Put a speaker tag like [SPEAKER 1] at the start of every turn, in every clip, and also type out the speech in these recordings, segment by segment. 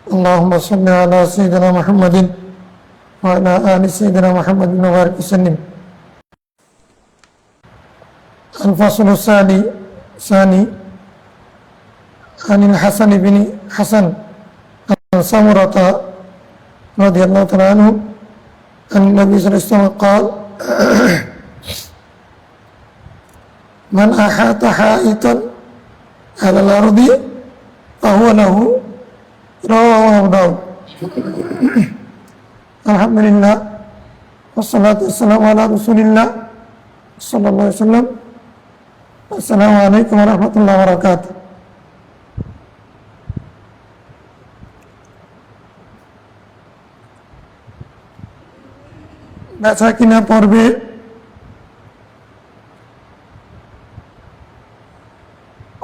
[SPEAKER 1] اللهم صل على سيدنا محمد وعلى آل سيدنا محمد وبارك وسلم. الفصل الثاني عن الحسن بن حسن عن سمرة رضي الله تعالى عنه أن النبي صلى الله عليه وسلم قال: من أحاط حائطا على الأرض فهو له. رواه أبو داود. الحمد لله والصلاة والسلام على رسول الله صلى الله عليه وسلم. السلام عليكم ورحمة الله وبركاته. বেচা কিনা পর্বে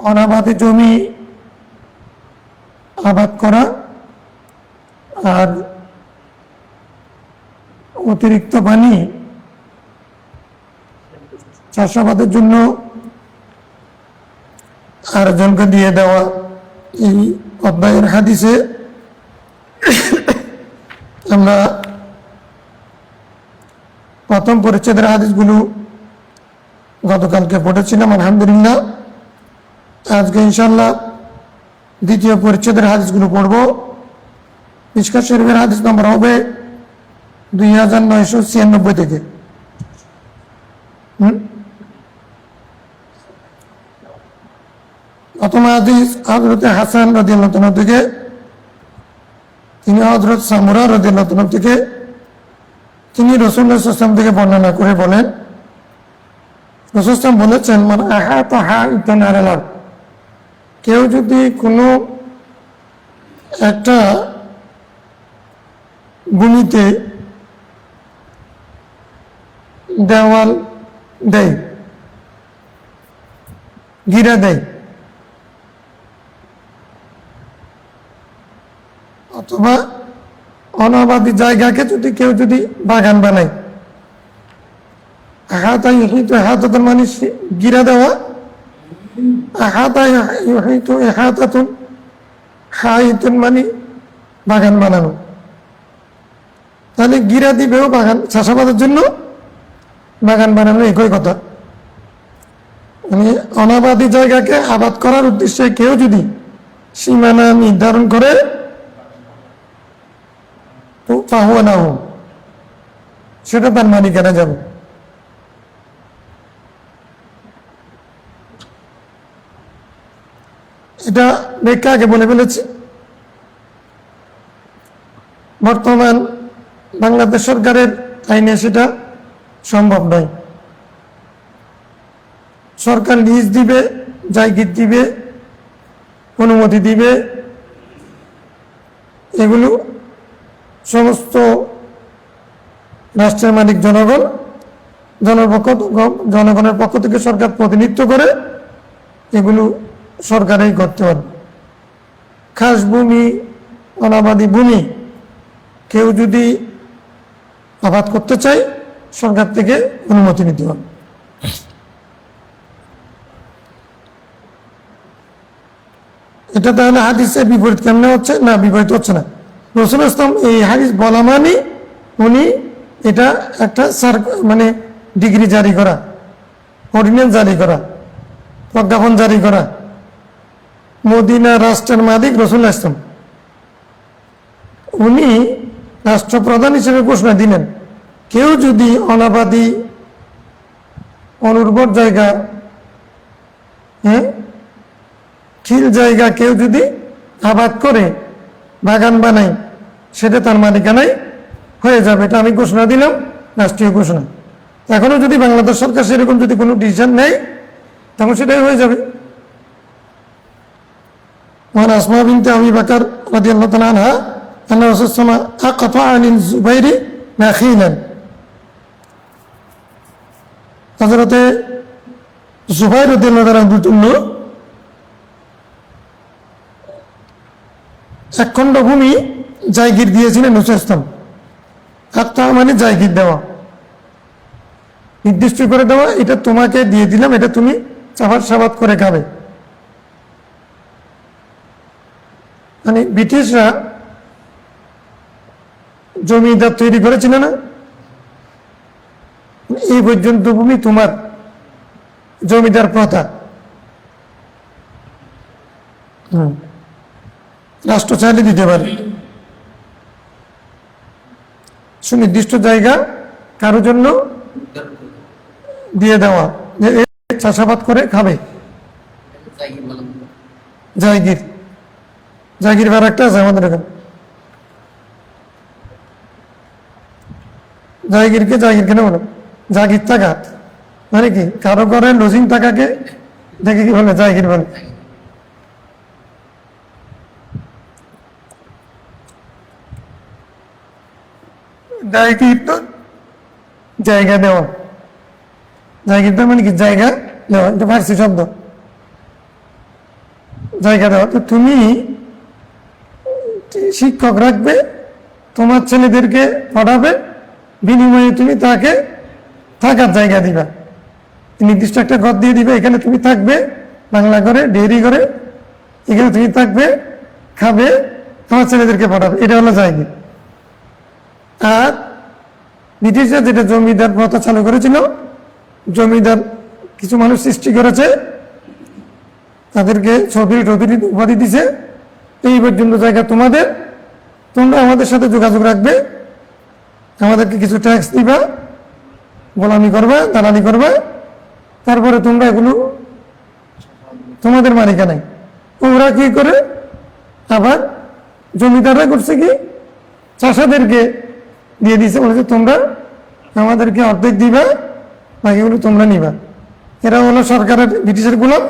[SPEAKER 1] অনাবাদী জমি আবাদ করা আর অতিরিক্ত পানি চাষাবাদের জন্য আরেকজনকে দিয়ে দেওয়া, এই অধ্যায়ের হাদিসে আমরা প্রথম পরিচ্ছেদের হাদিসগুলো গতকালকে পড়েছিলাম আলহামদুলিল্লাহ। আজকে ইনশাআল্লাহ দ্বিতীয় পরিচ্ছেদের হাদিসগুলো পড়ব। মিশকাত শরীফের হাদিস নম্বর হবে 2996 থেকে। প্রথম হাদিস হযরত হাসান রাদিয়াল্লাহু তাআলা থেকে, তিনি হযরত সামুরা রাদিয়াল্লাহু তাআলা থেকে, তিনি রাসূলুল্লাহ সাল্লাল্লাহু আলাইহি ওয়াসাল্লাম থেকে বর্ণনা করে বলেন, রাসূল সাল্লাল্লাহু আলাইহি ওয়াসাল্লাম বলেছেন, মান আহাতা হাইতান আলাল আরদ, কেউ যদি কোনো একটা ভূমিতে দেওয়াল দেয়, ঘিরা দেয়, অথবা অনাবাদী জায়গাকে কেউ যদি বাগান বানায়, আহাতা ইউহিতু ইহাতাতান মানে ঘিরা দেওয়া, আহাতা ইউহিতু ইহাতাতুন হাইতুন মানে বাগান বানানো। তাহলে ঘিরা দিবেও বাগান, চাষাবাদের জন্য বাগান বানানো একই কথা। মানে অনাবাদী জায়গাকে আবাদ করার উদ্দেশ্যে কেউ যদি সীমানা নির্ধারণ করে, তো ফাহুয়া নাহু, সেটা তার মালিকানা যাবে। এটা ব্যাখ্যা আগে বলে ফেলেছি। বর্তমান বাংলাদেশ সরকারের আইনে সেটা সম্ভব নয়। সরকার লিজ দিবে, জায়গির দিবে, অনুমতি দিবে, এগুলো সমস্ত রাষ্ট্রের মালিক জনগণ, জনগণের পক্ষ থেকে সরকার প্রতিনিধিত্ব করে, এগুলো সরকারই করতে পারবে। খাস ভূমি, অনাবাদী ভূমি কেউ যদি আবাদ করতে চায়, সরকার থেকে অনুমতি নিতে হবে। এটা তাহলে হাদিসের বিপরীত কেমনে হচ্ছে? না, বিপরীত হচ্ছে না। রাসূল ইসলাম এই হাদিস বলা মানে উনি এটা একটা মানে ডিগ্রি জারি করা, অর্ডিন্যান্স জারি করা, প্রজ্ঞাপন জারি করা। মদিনা রাষ্ট্রের মালিক রাসূলুল্লাহ ইসলাম, উনি রাষ্ট্রপ্রধান হিসেবে ঘোষণা দিলেন, কেউ যদি অনাবাদী অনুর্বর জায়গা, খিল জায়গা কেউ যদি আবাদ করে বাগান বানায়, সেটা তার মালিকানায় হয়ে যাবে। এটা আমি ঘোষণা দিলাম, রাষ্ট্রীয় ঘোষণা। এখনো যদি বাংলাদেশ সরকার সেরকম যদি কোনো ডিসিশন নেয়, তখন সেটাই হয়ে যাবে। وعن أسماء بنت أبي بكر رضي الله تعالى عنها أن الرسول صلى الله عليه وسلم أقطع عن الزبير نخيلا। হযরত জুবাইর রাদিয়াল্লাহু তাআলা জন্য এক খণ্ড ভূমি জায়গির দিয়েছিলেন রাসূল ইসলাম। আক্তা মানে জায়গির দেওয়া, নির্দিষ্ট করে দেওয়া, এটা তোমাকে দিয়ে দিলাম, এটা তুমি চাষাবাদ করে খাবে। মানে ব্রিটিশরা জমিদার তৈরি করেছিল না, এই পর্যন্ত ভূমি তোমার, জমিদার প্রথা। রাষ্ট্র চাইলে দিতে পারে। সুনির্দিষ্ট জায়গা কারোর জন্য দিয়ে দেওয়া, যে চাষাবাদ করে খাবে। জায়গির, জায়গির ভার একটা আছে আমাদের এখানে। জায়গিরকে জায়গির কেন বলো? জাগির টাকা মানে কি? কারো ঘরে লজিং টাকাকে দেখে কি বলে? জায়গির বলে। জায়গির তো জায়গা দেওয়া, জায়গির তো মানে কি? জায়গা দেওয়া, এটা ফার্সি শব্দ, জায়গা দেওয়া। তো তুমি শিক্ষক রাখবে, তোমার ছেলেদেরকে পড়াবে, বিনিময়ে তুমি তাকে থাকার জায়গা দিবা, নির্দিষ্ট একটা ঘর দিয়ে দিবে, এখানে তুমি থাকবে, বাংলা করে ডেয়ারি করে, এখানে তুমি থাকবে, খাবে, তোমার ছেলেদেরকে পড়াবে। এটা হলো জায়গা। আর ব্রিটিশরা যেটা জমিদার প্রথা চালু করেছিল, জমিদার কিছু মানুষ সৃষ্টি করেছে, তাদেরকে চৌধুরী টৌধুরী উপাধি দিছে, এই পর্যন্ত জায়গা তোমাদের, তোমরা আমাদের সাথে যোগাযোগ রাখবে, আমাদেরকে কিছু ট্যাক্স দিবা, গোলামি করবে, দালালি করবে, তারপরে তোমরা এগুলো তোমাদের মালিকানায়। ওরা কি করে? আবার জমিদাররা করছে কি? চাষাদেরকে দিয়ে দিছে, বলেছে তোমরা আমাদেরকে অর্ধেক দিবা, বাকিগুলো তোমরা নিবা। এরা হলো সরকারের, ব্রিটিশের গোলাম।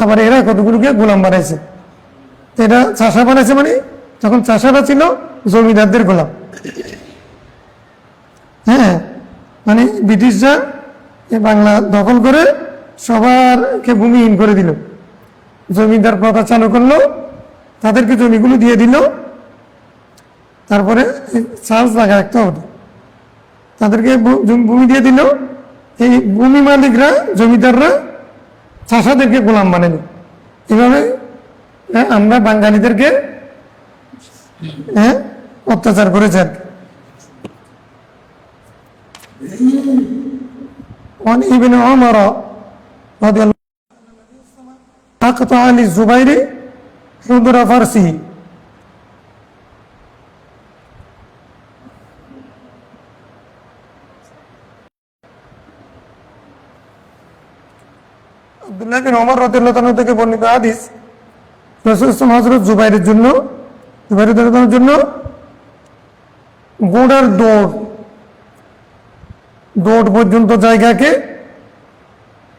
[SPEAKER 1] আবার এরা কতগুলোকে গোলাম বানাইছে। এটা চাষা বানাইছে, মানে তখন চাষারা ছিল জমিদারদের গোলাম। হ্যাঁ, মানে ব্রিটিশরা বাংলা দখল করে সবারকে ভূমিহীন করে দিল, জমিদার প্রথা চালু করলো, তাদেরকে জমিগুলো দিয়ে দিল, তারপরে চার্জ লাগা রাখতে হবে, তাদেরকে ভূমি দিয়ে দিল। এই ভূমি মালিকরা, জমিদাররা চাষাদেরকে গোলাম বানাইল। এভাবে আমরা বাঙালিদেরকে অত্যাচার করেছে আর কি। وعن ابن عمر رضي الله عنه أقطع للزبير حضر فرسه আব্দুল্লাহ বিন ওমর রাদিয়াল্লাহু তাআলা থেকে বর্ণিত হাদিস, রাসূল হযরত জুবাইরের জন্য, জুবাইরের জন্য ঘোড়ার দৌড় পর্যন্ত জায়গাকে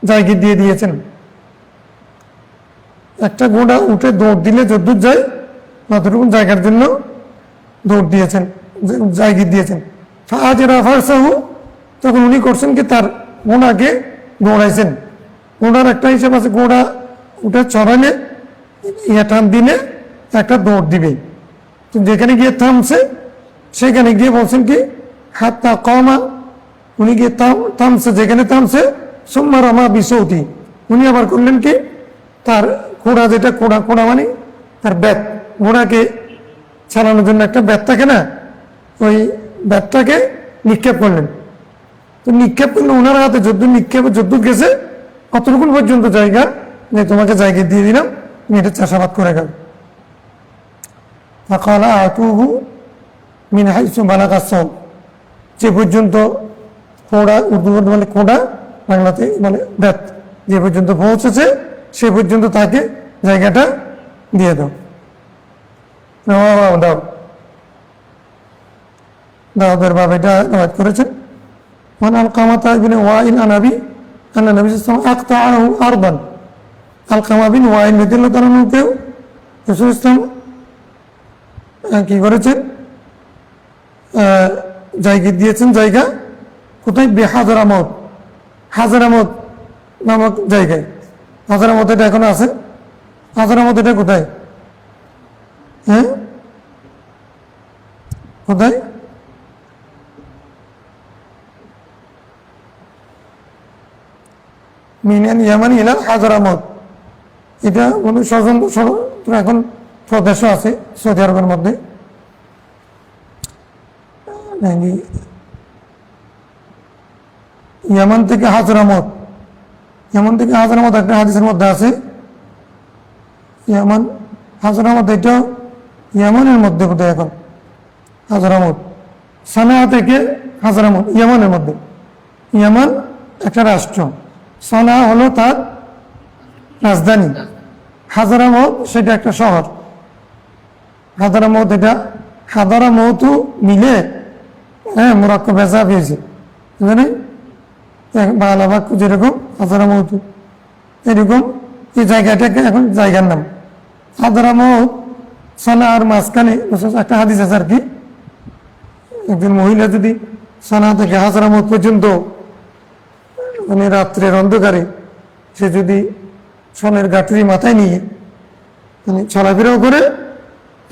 [SPEAKER 1] জায়গা দিয়ে দিয়েছেন। একটা ঘোড়া উঠে দৌড় দিলে যদ্দূর যায় ততটুকু জায়গার জন্য দৌড় দিয়েছেন, জায়গা দিয়েছেন। ফাআজরা ফারসাহু, তখন উনি করছেন কি? তার ঘোড়াকে দৌড়াইছেন। ঘোড়ার একটা হিসাব আছে, ঘোড়া উঠে চড়ালে টান দিলে একটা দৌড় দিবে। তো যেখানে গিয়ে থামছে সেখানে গিয়ে বলছেন কি? হাত্তা কমা, উনি গিয়ে থামছে, যেখানে থামছে সুম্মা রামা বিসৌতি, উনি আবার করলেন কি? তার ঘোড়া, যেটা ঘোড়া মানে তার ব্যাট, ঘোড়াকে চালানোর জন্য একটা ব্যাট থাকে না, ওই ব্যাটটাকে নিক্ষেপ করলেন। তো নিক্ষেপ করলে ওনার হাতে যদ্দূর গেছে অতটুকুন পর্যন্ত জায়গা, যে তোমাকে জায়গা দিয়ে দিলাম, তুমি এটা চাষাবাদ করে গেল। ফাকালা আতুহু মিন হাইসু বালাগা সাওম, যে পর্যন্ত খোঁড়া, উর্দু বলে খোঁড়া, বাংলাতে মানে ব্যাত, যে পর্যন্ত পৌঁছেছে সে পর্যন্ত তাকে জায়গাটা দিয়ে দাও। দাও দাউদের বাবা এটা রওয়ায়াত করেছেন। ওয়ান আলকামাতা ইবনে ওয়াইল আনাবি আন্না নবী সাল্লাল্লাহু আলাইহি ওয়াসাল্লাম আকতাআহু আরদান, আলকামা বিন ওয়াইল রাদিয়াল্লাহু তাআলা কেউ রাসূল ইসলাম কি করেছেন? জায়গা দিয়েছেন। জায়গা কোথায়? হাজারামত, হাজারামত নামক জায়গায়। হাজারামত এটা এখনো আছে। হাজারামত এটা কোথায়? হ্যাঁ, কোথায়? মিনান ইয়ামান ইলা হাজারামত, এটা কোনো স্বতন্ত্র এখন প্রদেশও আছে সৌদি আরবের মধ্যে। ইয়ামান থেকে হাজরামত, ইয়ামান থেকে হাজরামত একটা হাদিসের মধ্যে আছে, ইয়ামান হাজরামত, এটাও ইয়ামানের মধ্যে বোধহয় এখন হাজরামত, সানা থেকে হাজরামত ইয়ামানের মধ্যে। ইয়ামান একটা রাষ্ট্র, সানা হলো তার রাজধানী, হাজারামত সেটা একটা শহর। হাজারামত, এটা হাজারামতও মিলে মোরাক্কব হেসাব হয়েছে, বুঝলেন? বাংলা বাক্য যেরকম হাজারামত, এরকম এই জায়গাটাকে এখন জায়গার নাম হাজারামত। সানা আর মাঝখানে একটা হাদিস আছে আর কি, একজন মহিলা যদি সানা থেকে হাজারামত পর্যন্ত মানে রাত্রের অন্ধকারে সে যদি সোনের গাঠরি মাথায় নিয়ে মানে চলাফেরাও করে,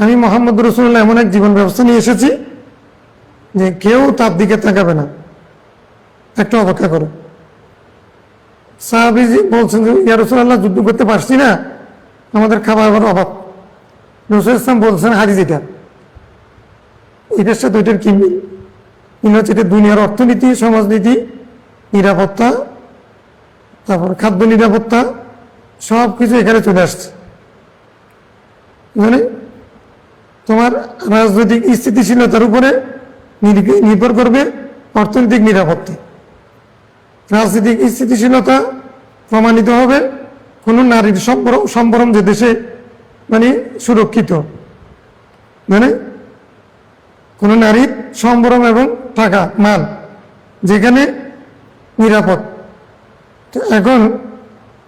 [SPEAKER 1] আমি মোহাম্মদ রসুল্লাহ এমন এক জীবন ব্যবস্থা নিয়ে এসেছি যে কেউ তার দিকে তাকাবে না, একটু অপেক্ষা করো। সাহাবীজি বলছেন যে ইয়া রাসূলুল্লাহ, যুদ্ধ করতে পারছি না, আমাদের খাবার অভাব। রাসূল ইসলাম বলছেন হাদিস এটার সাথে ওইটার কি মিল? হচ্ছে এটা দুনিয়ার অর্থনীতি, সমাজনীতি, নিরাপত্তা, তারপর খাদ্য নিরাপত্তা, সব কিছু এখানে চলে আসছে। মানে তোমার রাজনৈতিক স্থিতিশীলতার উপরে নির্ভর করবে অর্থনৈতিক নিরাপত্তা। রাজনৈতিক স্থিতিশীলতা প্রমাণিত হবে কোনো নারীর সম্ভ্রম যে দেশে মানে সুরক্ষিত, মানে কোনো নারীর সম্ভ্রম এবং টাকা মাল যেখানে নিরাপদ। তো এখন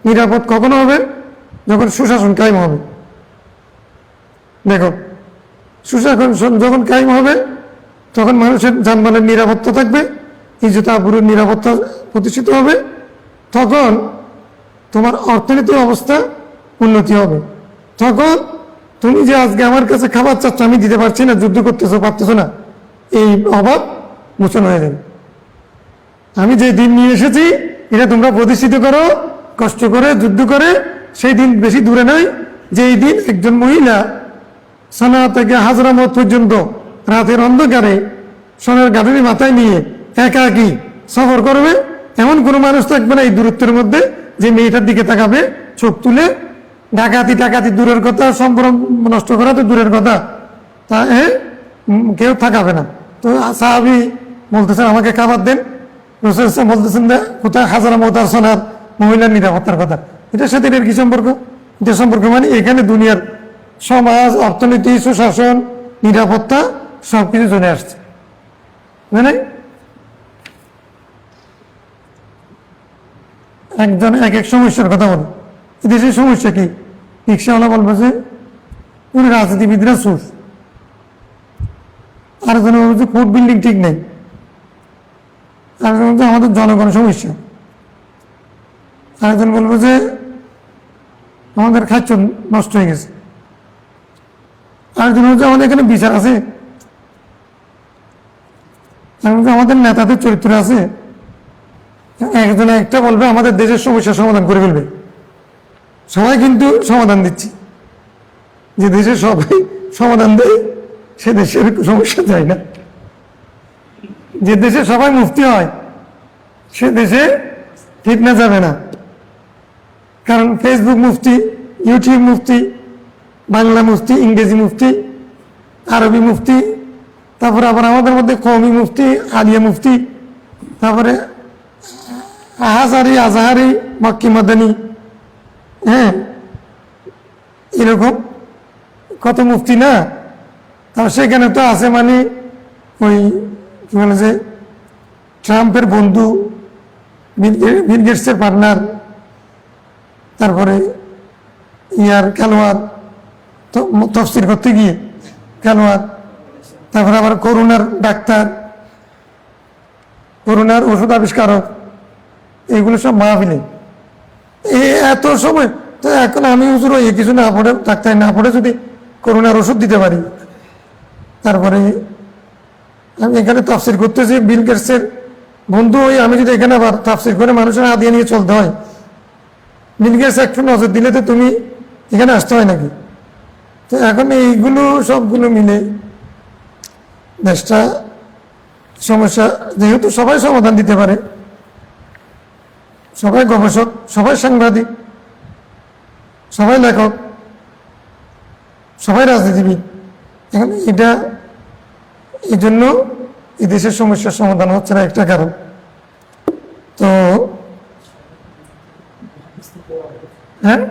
[SPEAKER 1] নিরাপদ কখন হবে? যখন সুশাসন কায়েম হবে। দেখো, সুশাসন যখন কায়েম হবে তখন মানুষের যানবাহনের নিরাপত্তা থাকবে, ইজ্জত আবরুর নিরাপত্তা প্রতিষ্ঠিত হবে, তখন তোমার অর্থনৈতিক অবস্থা উন্নতি হবে। তখন তুমি যে আজকে আমার কাছে খাবার চাচ্ছ, আমি দিতে পারছি না, যুদ্ধ করতেছো পারতেছো না, এই অভাব মোচন হয়ে যাবে। আমি যে দিন নিয়ে এসেছি এটা তোমরা প্রতিষ্ঠিত করো, কষ্ট করে যুদ্ধ করে। সেই দিন বেশি দূরে নয় যে এই দিন একজন মহিলা সানা থেকে হাজরামত পর্যন্ত রাতের অন্ধকারে সোনার গাঁথনি মাথায় নিয়ে একাকী সফর করবে। এমন কোনো মানুষ থাকবে না এই দূরত্বের মধ্যে যে মেয়েটার দিকে তাকাবে চোখ তুলে। ডাকাতি দূরের কথা, সম্ভ্রম নষ্ট করা তো দূরের কথা, তা কেউ থাকাবে না। তো সাহাবী বলতেছেন আমাকে খাবার দেন। রাসূল বলতেছেন কোথায়? হাজরামত আর সোনার মহিলার নিরাপত্তার কথা। এটার সাথে এর কি সম্পর্ক? এটা সম্পর্ক মানে এখানে দুনিয়ার সমাজ, অর্থনীতি, সুশাসন, নিরাপত্তা সবকিছু চলে আসছে। মানে একজন এক এক সমস্যার কথা বলে। দেশের সমস্যা কি? রিক্সাওয়ালা বলবে যে উনি রাজনীতিবিদরা সুর, আরেকজন বলবে যে কোর্ট বিল্ডিং ঠিক নেই, আরেকজন বলছে আমাদের জনগণের সমস্যা, আরেকজন বলবে যে আমাদের খাদ্য নষ্ট হয়ে গেছে, আরেকজন বলছে আমাদের এখানে বিচার আছে, আমাদের নেতাদের চরিত্র আছে। একজন একটা বলবে আমাদের দেশের সমস্যার সমাধান করে ফেলবে। সবাই কিন্তু সমাধান দিচ্ছি, যে দেশে সবাই সমাধান দেয় সে দেশের সমস্যা যায় না। যে দেশে সবাই মুফতি হয় সে দেশে ফিতনা যাবে না। কারণ ফেসবুক মুফতি, ইউটিউব মুফতি, বাংলা মুফতি, ইংরেজি মুফতি, আরবি মুফতি, তারপরে আবার আমাদের মধ্যে কওমি মুফতি, আলিয়া মুফতি, তারপরে আহাজারি, আজাহারি, মক্কি মাদানি, এরকম কত মুফতি না। তার সেখানে তো আছে মানে ওই কি বলে যে ট্রাম্পের বন্ধু, বিল গেটসের পার্টনার, তারপরে ইয়ার খেলোয়াড় তফসির করতে গিয়ে খেলোয়াড়, তারপরে আবার করোনার ডাক্তার, করোনার ওষুধ আবিষ্কারক, এইগুলো সব মাহফিলে। এত সময় তো এখন আমি হুজুর কিছু না পড়ে, ডাক্তার না পড়ে যদি করোনার ওষুধ দিতে পারি, তারপরে আমি এখানে তাফসির করতেছি বিল গেটসের বন্ধু হই, আমি যদি এখানে আবার তাফসির করে মানুষের হাত দিয়ে নিয়ে চলতে হয়, বিল গেটস একটু নজর দিলে তো তুমি এখানে আসতে হয় নাকি? তো এখন এইগুলো সবগুলো মিলে দেশটা সমস্যা যেহেতু সবাই সমাধান দিতে পারে, সবাই গবেষক, সবাই সাংবাদিক, সবাই লেখক, সবাই রাজনীতিবিদ, এখন এটা এই জন্য এই দেশের সমস্যার সমাধান হচ্ছে না, একটা কারণ। তো হ্যাঁ,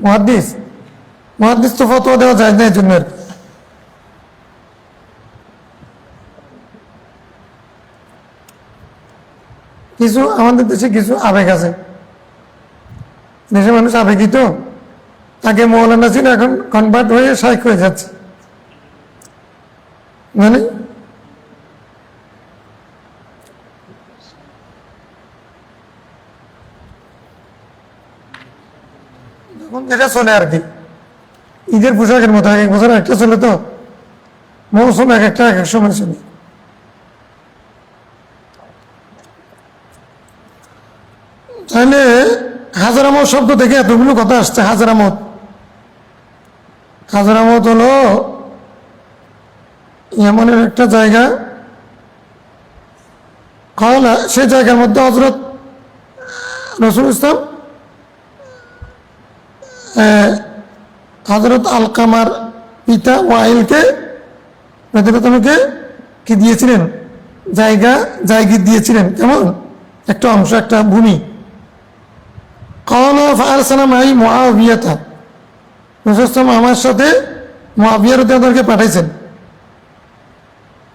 [SPEAKER 1] মুহাদ্দিস মুহাদ্দিস তো ফতোয়া দেওয়া যায় না, এই জন্য আর কি। কিছু আমাদের দেশে কিছু আবেগ আছে, দেশের মানুষ আবেগী তো, আগে মৌলানা ছিল, এখন কনভার্ট হয়ে শাইখ হয়ে যাচ্ছে, মানে যখন যেটা চলে আর কি, ঈদের পোশাকের মতো এক বছর একটা চলে, তো মৌসুম এক একটা এক এক সময় চলে। তাহলে হাজারামত শব্দ থেকে এতগুলো কথা আসছে। হাজারামত হাজারামত হলো ইয়ামানের একটা জায়গা, সেই জায়গার মধ্যে হযরত রাসূল ইসলাম হযরত আলকামার পিতা ওয়াইলকে প্রতিপতনকে কি দিয়েছিলেন, জায়গা দিয়েছিলেন, কেমন একটা অংশ, একটা ভূমি। ক্বালা ফাআরসালা মাই মুআবিয়াতা, রাসূল সাল্লাল্লাহু আমার সাথে মুআবিয়া রাদিয়াল্লাহু আনহুকে পাঠাইছেন।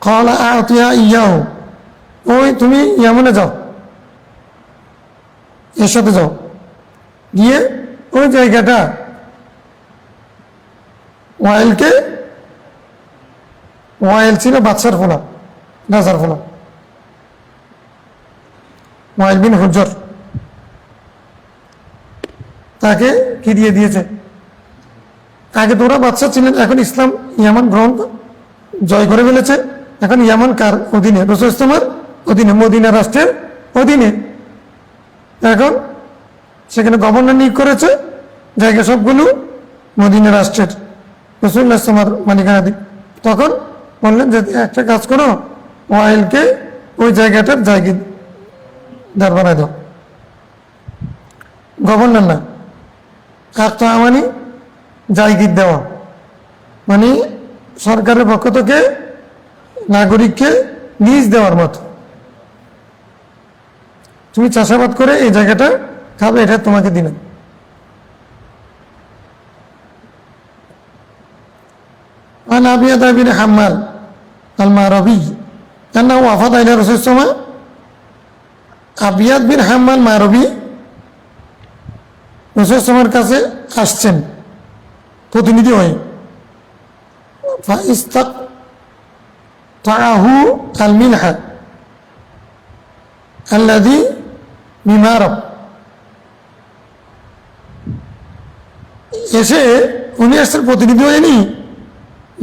[SPEAKER 1] ক্বালা আতিয়া ইয়াহু, ওই তুমি ইয়ামনে যাও, এর সাথে যাও, গিয়ে ওই জায়গাটা ওয়াইল ছিল বাদশার ফোলা, রাজার ফোলা, ওয়াইল বিন হুজর, তাকে কি দিয়ে দিয়েছে। আগে তো ওরা বাদশা ছিলেন, এখন ইসলাম ইয়ামান গ্রহণ জয় করে ফেলেছে, এখন ইয়ামান কার অধীনে? রাসূল ইসলামের অধীনে, মদিনা রাষ্ট্রের অধীনে। এখন সেখানে গভর্নর নিয়োগ করেছে, জায়গা সবগুলো মদিনা রাষ্ট্রের, রাসূলুল্লাহ ইসলামের মালিকানা দিক। তখন বললেন যে একটা কাজ করো, ওয়াইলকে ওই জায়গাটার জায়গিদার বানায় দাও, গভর্নর না। একটা মানে জায়গির দেওয়া, মানে সরকারের পক্ষ থেকে নাগরিককে নিজ দেওয়ার মতো, তুমি চাষাবাদ করে এই জায়গাটা খাবে, এটা তোমাকে দিলাম। عن أبيض بن حمال المعربي أنه وفد إلى رسول الله صلى الله عليه وسلم। আবিয়াদ বিন হাম্মাল মারবি রাসূল সাল্লাল্লাহু কাছে আসছেন প্রতিনিধি হয়ে। ফাইস্তাকতাহু আল মিলহা আল্লাযী বিমারব, এসে উনি আসছেন প্রতিনিধি হয়ে, নি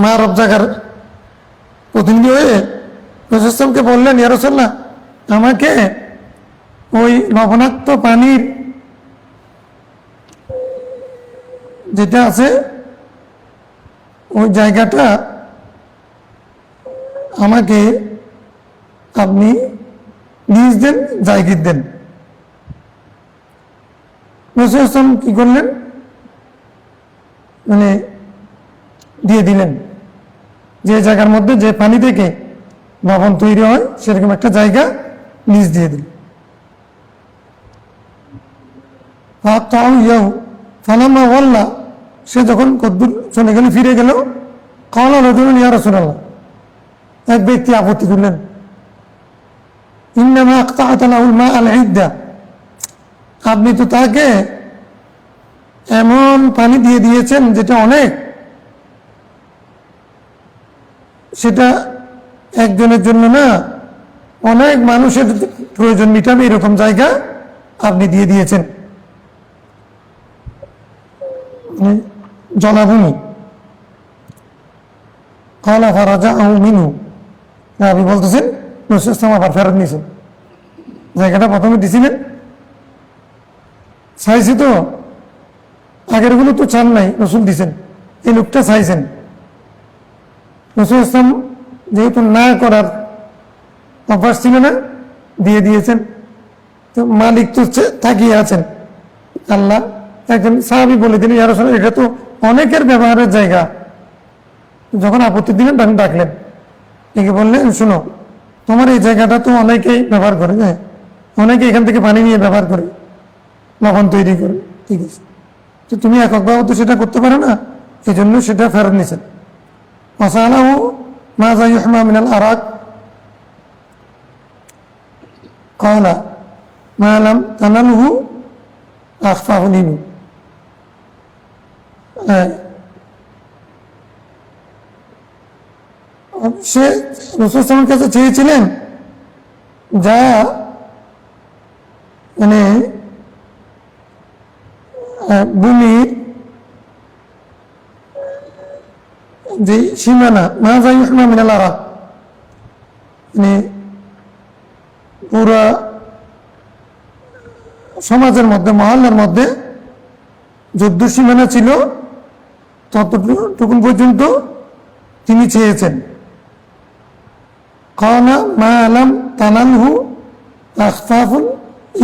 [SPEAKER 1] মারব জায়গার প্রতিনিধি হয়ে রাসূল সাল্লাল্লাহু কে বললেন, ইয়া রাসূলুল্লাহ, আমাকে ওই লবণাক্ত পানির যেটা আছে ওই জায়গাটা আমাকে আপনি নিজ দেন, জায়গির দেন। রাসূল ইসলাম কি করলেন, মানে দিয়ে দিলেন, যে জায়গার মধ্যে যে পানি থেকে লবণ তৈরি হয় সেরকম একটা জায়গা নিজ দিয়ে দিল। ফালাম্মা ওয়াল্লা, সে যখন কদ্দুর চলে গেল, ফিরে গেল, ক্বালা রাজুলুন ইয়া রাসূলুল্লাহ, এক ব্যক্তি আপত্তি করলেন, ইন্নামা আক্তাআতা লাহুল মা আল ইদ্দা, আপনি তো তাকে এমন পানি দিয়ে দিয়েছেন যেটা অনেক, সেটা একজনের জন্য না, অনেক মানুষের প্রয়োজন মিটাবে এরকম জায়গা আপনি দিয়ে দিয়েছেন, জলাভূমি। ক্বালা ফারাজাহু মিনহু, আপনি বলতেছেন রাসূল সাল্লাল্লাহু আবার ফেরত নিয়েছেন, জায়গাটা প্রথমে দিছিলেন, চাইছি তো, আগেরগুলো তো চান নাই, রাসূল দিছেন, এই লোকটা চাইছেন, রাসূল ইসলাম যেহেতু না করার অভ্যাস ছিল না, দিয়ে দিয়েছেন। তো মালিক তো তাকিয়ে আছেন। আল্লাহ একজন সাহাবী বলে দিলেন, ইয়া রাসূলুল্লাহ, এটা তো অনেকের ব্যবহারের জায়গা। যখন আপত্তি দিলেন তখন ডাকলেন, ডেকে বললেন, শোনো, তোমার এই জায়গাটা তো অনেকেই ব্যবহার করে, হ্যাঁ, অনেকে এখান থেকে পানি নিয়ে ব্যবহার করে, লবণ তৈরি করে, ঠিক আছে, তো তুমি এককভাবে তো সেটা করতে পারো না, এই জন্য সেটা ফেরত নিছেন। ওয়াসালাহু মাযা ইউহমা মিনাল আরাক ক্বালা মা লাম তানালহু আখফাহু লিনু। সে রাসূল সাল্লাল্লাহু আলাইহি ওয়াসাল্লামের কাছে চেয়েছিলেন যা মানে ভূমির যে সীমানা, মাযা ইউহমা মিনাল আরাক, মানে পুরা সমাজের মধ্যে, মহল্লার মধ্যে যুদ্ধ সীমানা ছিল ততটুকু পর্যন্ত তিনি চেয়েছেন। ক্বালা মা লাম তানালহু আখফাফুল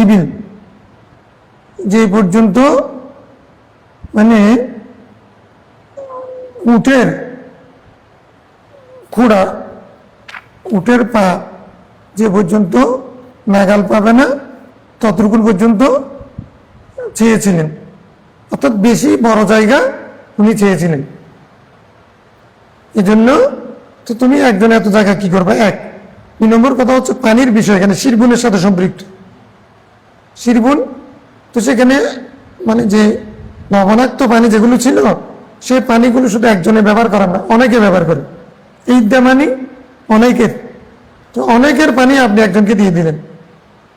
[SPEAKER 1] ইবিল, যে পর্যন্ত মানে উটের খুঁড়া, উটের পা যে পর্যন্ত নাগাল পাবে না ততটুকু পর্যন্ত চেয়েছিলেন, অর্থাৎ বেশি বড় জায়গা উনি চেয়েছিলেন। এই জন্য তো তুমি একজন এত জায়গা কি করবে? এক। 2 নম্বর কথা হচ্ছে পানির বিষয়, এখানে শিরবুনের সাথে সম্পৃক্ত। শিরবুন তো সেখানে মানে যে লবণাক্ত পানি যেগুলো ছিল, সেই পানিগুলো শুধু একজনে ব্যবহার করে না, অনেকে ব্যবহার করে। ঈদা মানে অনেকের, তো অনেকের পানি আপনি একজনকে দিয়ে দিলেন।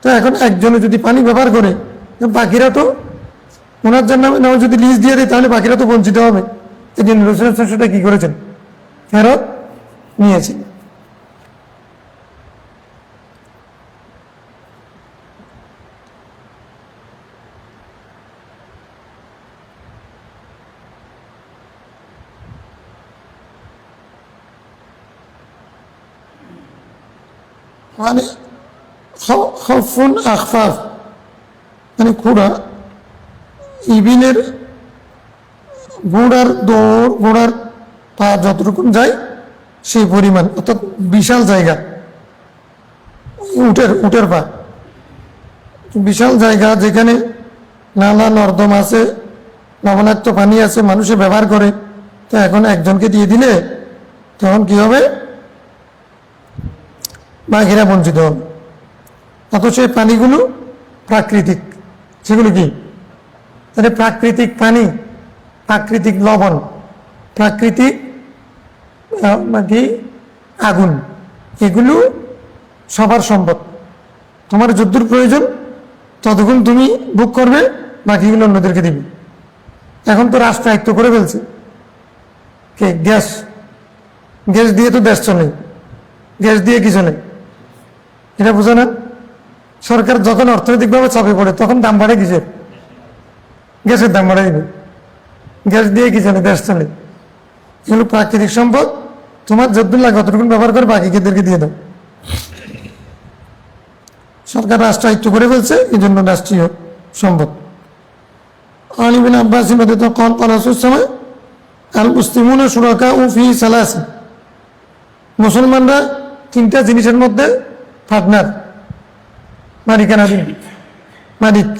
[SPEAKER 1] তো এখন একজনে যদি পানি ব্যবহার করে, বাকিরা তো ওনার জন্য যদি লিজ দিয়ে দেয় তাহলে বাকিরা তো বঞ্চিত হবে। এই জন্য রাসূল সাল্লাল্লাহু আলাইহি ওয়াসাল্লাম সেটা কি করেছেন? ফেরত নিয়েছেন। মানে খফুন আখফাফ মানে খুঁড়া, ইবিলের ঘোড়ার দৌড়, ঘোড়ার পা যতটুকু যায় সেই পরিমাণ, অর্থাৎ বিশাল জায়গা। উটের পা বিশাল জায়গা, যেখানে নালা নর্দমা আছে, লবণাক্ত পানি আছে, মানুষে ব্যবহার করে। তো এখন একজনকে দিয়ে দিলে তখন কি হবে? বাকিরা বঞ্চিত হবে। অথচ এই পানিগুলো প্রাকৃতিক। সেগুলো কি? তাহলে প্রাকৃতিক পানি, প্রাকৃতিক লবণ, প্রাকৃতিক কি আগুন, এগুলো সবার সম্পদ। তোমার যদ্দূর প্রয়োজন ততক্ষণ তুমি বুক করবে, বাকিগুলো অন্যদেরকে দিবে। এখন তো রাষ্ট্র আয়ত্ত করে ফেলছে কে? গ্যাস। গ্যাস দিয়ে তো দেশ চলে, গ্যাস দিয়ে কি চলে এটা বুঝো না? সরকার যখন অর্থনৈতিকভাবে চাপে পড়ে তখন দাম বাড়ে কিসের? গ্যাসের দাম বাড়াই দিবে। গ্যাস দিয়ে কি চলে? দেশ চলে। এগুলো প্রাকৃতিক সম্পদ, তোমার যদ্দূর লাগে অতটুকু ব্যবহার করে বাকিদেরকে দিয়ে দাও। সরকার রাষ্ট্র আয়ত্ত করে ফেলছে, এই জন্য রাষ্ট্রীয় সম্পদ। আলী বিন আব্বাস রাদিয়াল্লাহু আনহু قال রাসূল সাল্লাল্লাহু আলাইহি ওয়াসাল্লাম আল মুসলিমুনা শুরাকাউ ফি সালাস, মুসলমানরা 3টা জিনিসের মধ্যে পার্টনার, মালিকানাধীন, মালিক।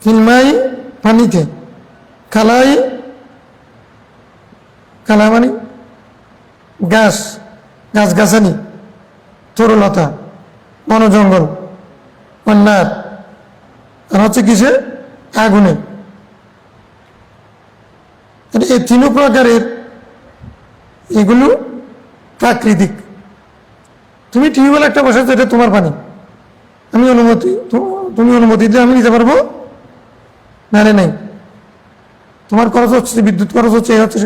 [SPEAKER 1] ফিলমাই পানিতে, কালাই কালা মানে গাছ, গাছগাছালি, তরুলতা, বন জঙ্গল, অন্যার, আর হচ্ছে কিসে? আগুনে। এই 3 প্রকারের এগুলো প্রাকৃতিক। তুমি টিউবওয়েল একটা বসাচ্ছ, এটা তোমার পানি, আমি অনুমতি, তুমি অনুমতি দিলে আমি নিতে পারবো? না রে নাই। তোমার খরচ হচ্ছে, বিদ্যুৎ খরচ হচ্ছে, এই হচ্ছে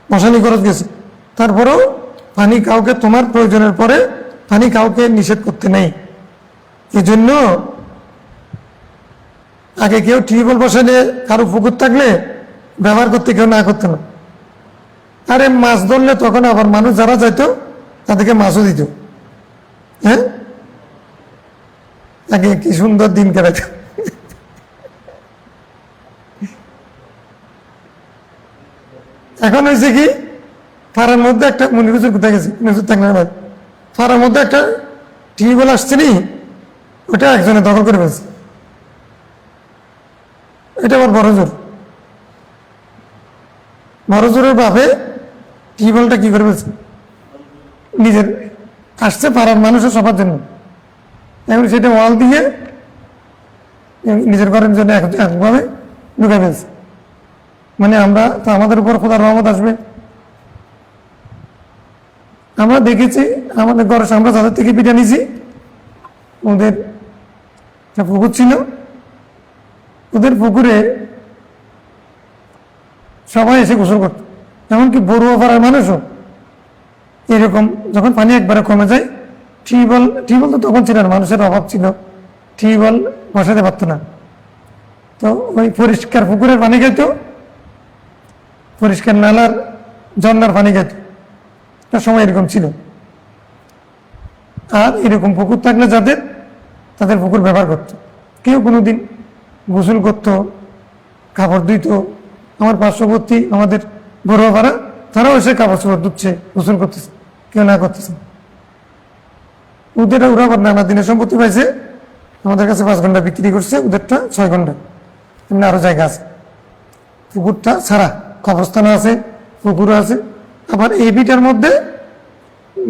[SPEAKER 1] মশানি খরচ গেছে, তারপরেও পানি কাউকে, তোমার প্রয়োজনের পরে পানি কাউকে নিষেধ করতে নেই। এই জন্য আগে কেউ টিউবওয়েল বসালে কারো পুকুর থাকলে ব্যবহার করতে কেউ না করতো না। আরে মাছ ধরলে তখন আবার মানুষ যারা যাইতো তাদেরকে মাছও দিত। হ্যাঁ, আগে কি সুন্দর দিন কাটাইত। এখন হয়েছে কি, পাড়ার মধ্যে একটা মনিরুজুর কোথায় গেছে, মনিরুজুর থাকলে না, পাড়ার মধ্যে একটা টিউবওয়েল আসছে নি, ওটা একজনে দখল করে ফেলছে। এটা আবার বড় জোর, বড় জোরের বাপে টিউবওয়েলটা কি করে ফেলছে, নিজের আসছে পাড়ার মানুষের সবার জন্য, এখন সেটা ওয়াল দিয়ে নিজের ঘরের জন্য একভাবে ঢুকে ফেলছে। মানে আমরা তো, আমাদের উপর খোদার রহমত আসবে। আমরা দেখেছি আমাদের ঘরের সামনে যাদের থেকে পিঠা নিয়েছি, ওদের একটা পুকুর ছিল, ওদের পুকুরে সবাই এসে গোসল করত, এমনকি বড়ুয়া পাড়ার মানুষও এরকম। যখন পানি একবারে কমে যায়, টিউবওয়েল তো তখন ছিল না, মানুষের অভাব ছিল, টিউবওয়েল বসাতে পারতো না, তো ওই পরিষ্কার পুকুরের পানি খাইতো, পরিষ্কার নালার ঝর্ণার পানি খাইতো। একটা সময় এরকম ছিল। আর এরকম পুকুর থাকলে যাদের, তাদের পুকুর ব্যবহার করতো। কেউ কোনোদিন গোসল করতো, কাপড় ধুইত। আমার পার্শ্ববর্তী আমাদের বড়ুয়া পাড়া, তারাও এসে কাপড় চোপড় ধুচ্ছে, গোসল করতেছে, কেউ না করতেছে। ওদের ওরা আবার নানা দিনের সম্পত্তি পাইছে, আমাদের কাছে 5 ঘন্টা বিক্রি করছে, ওদেরটা 6 ঘন্টা। এমনি আরো জায়গা আছে, পুকুরটা ছাড়া কবরস্থানও আছে, পুকুরও আছে। আবার এই বিটার মধ্যে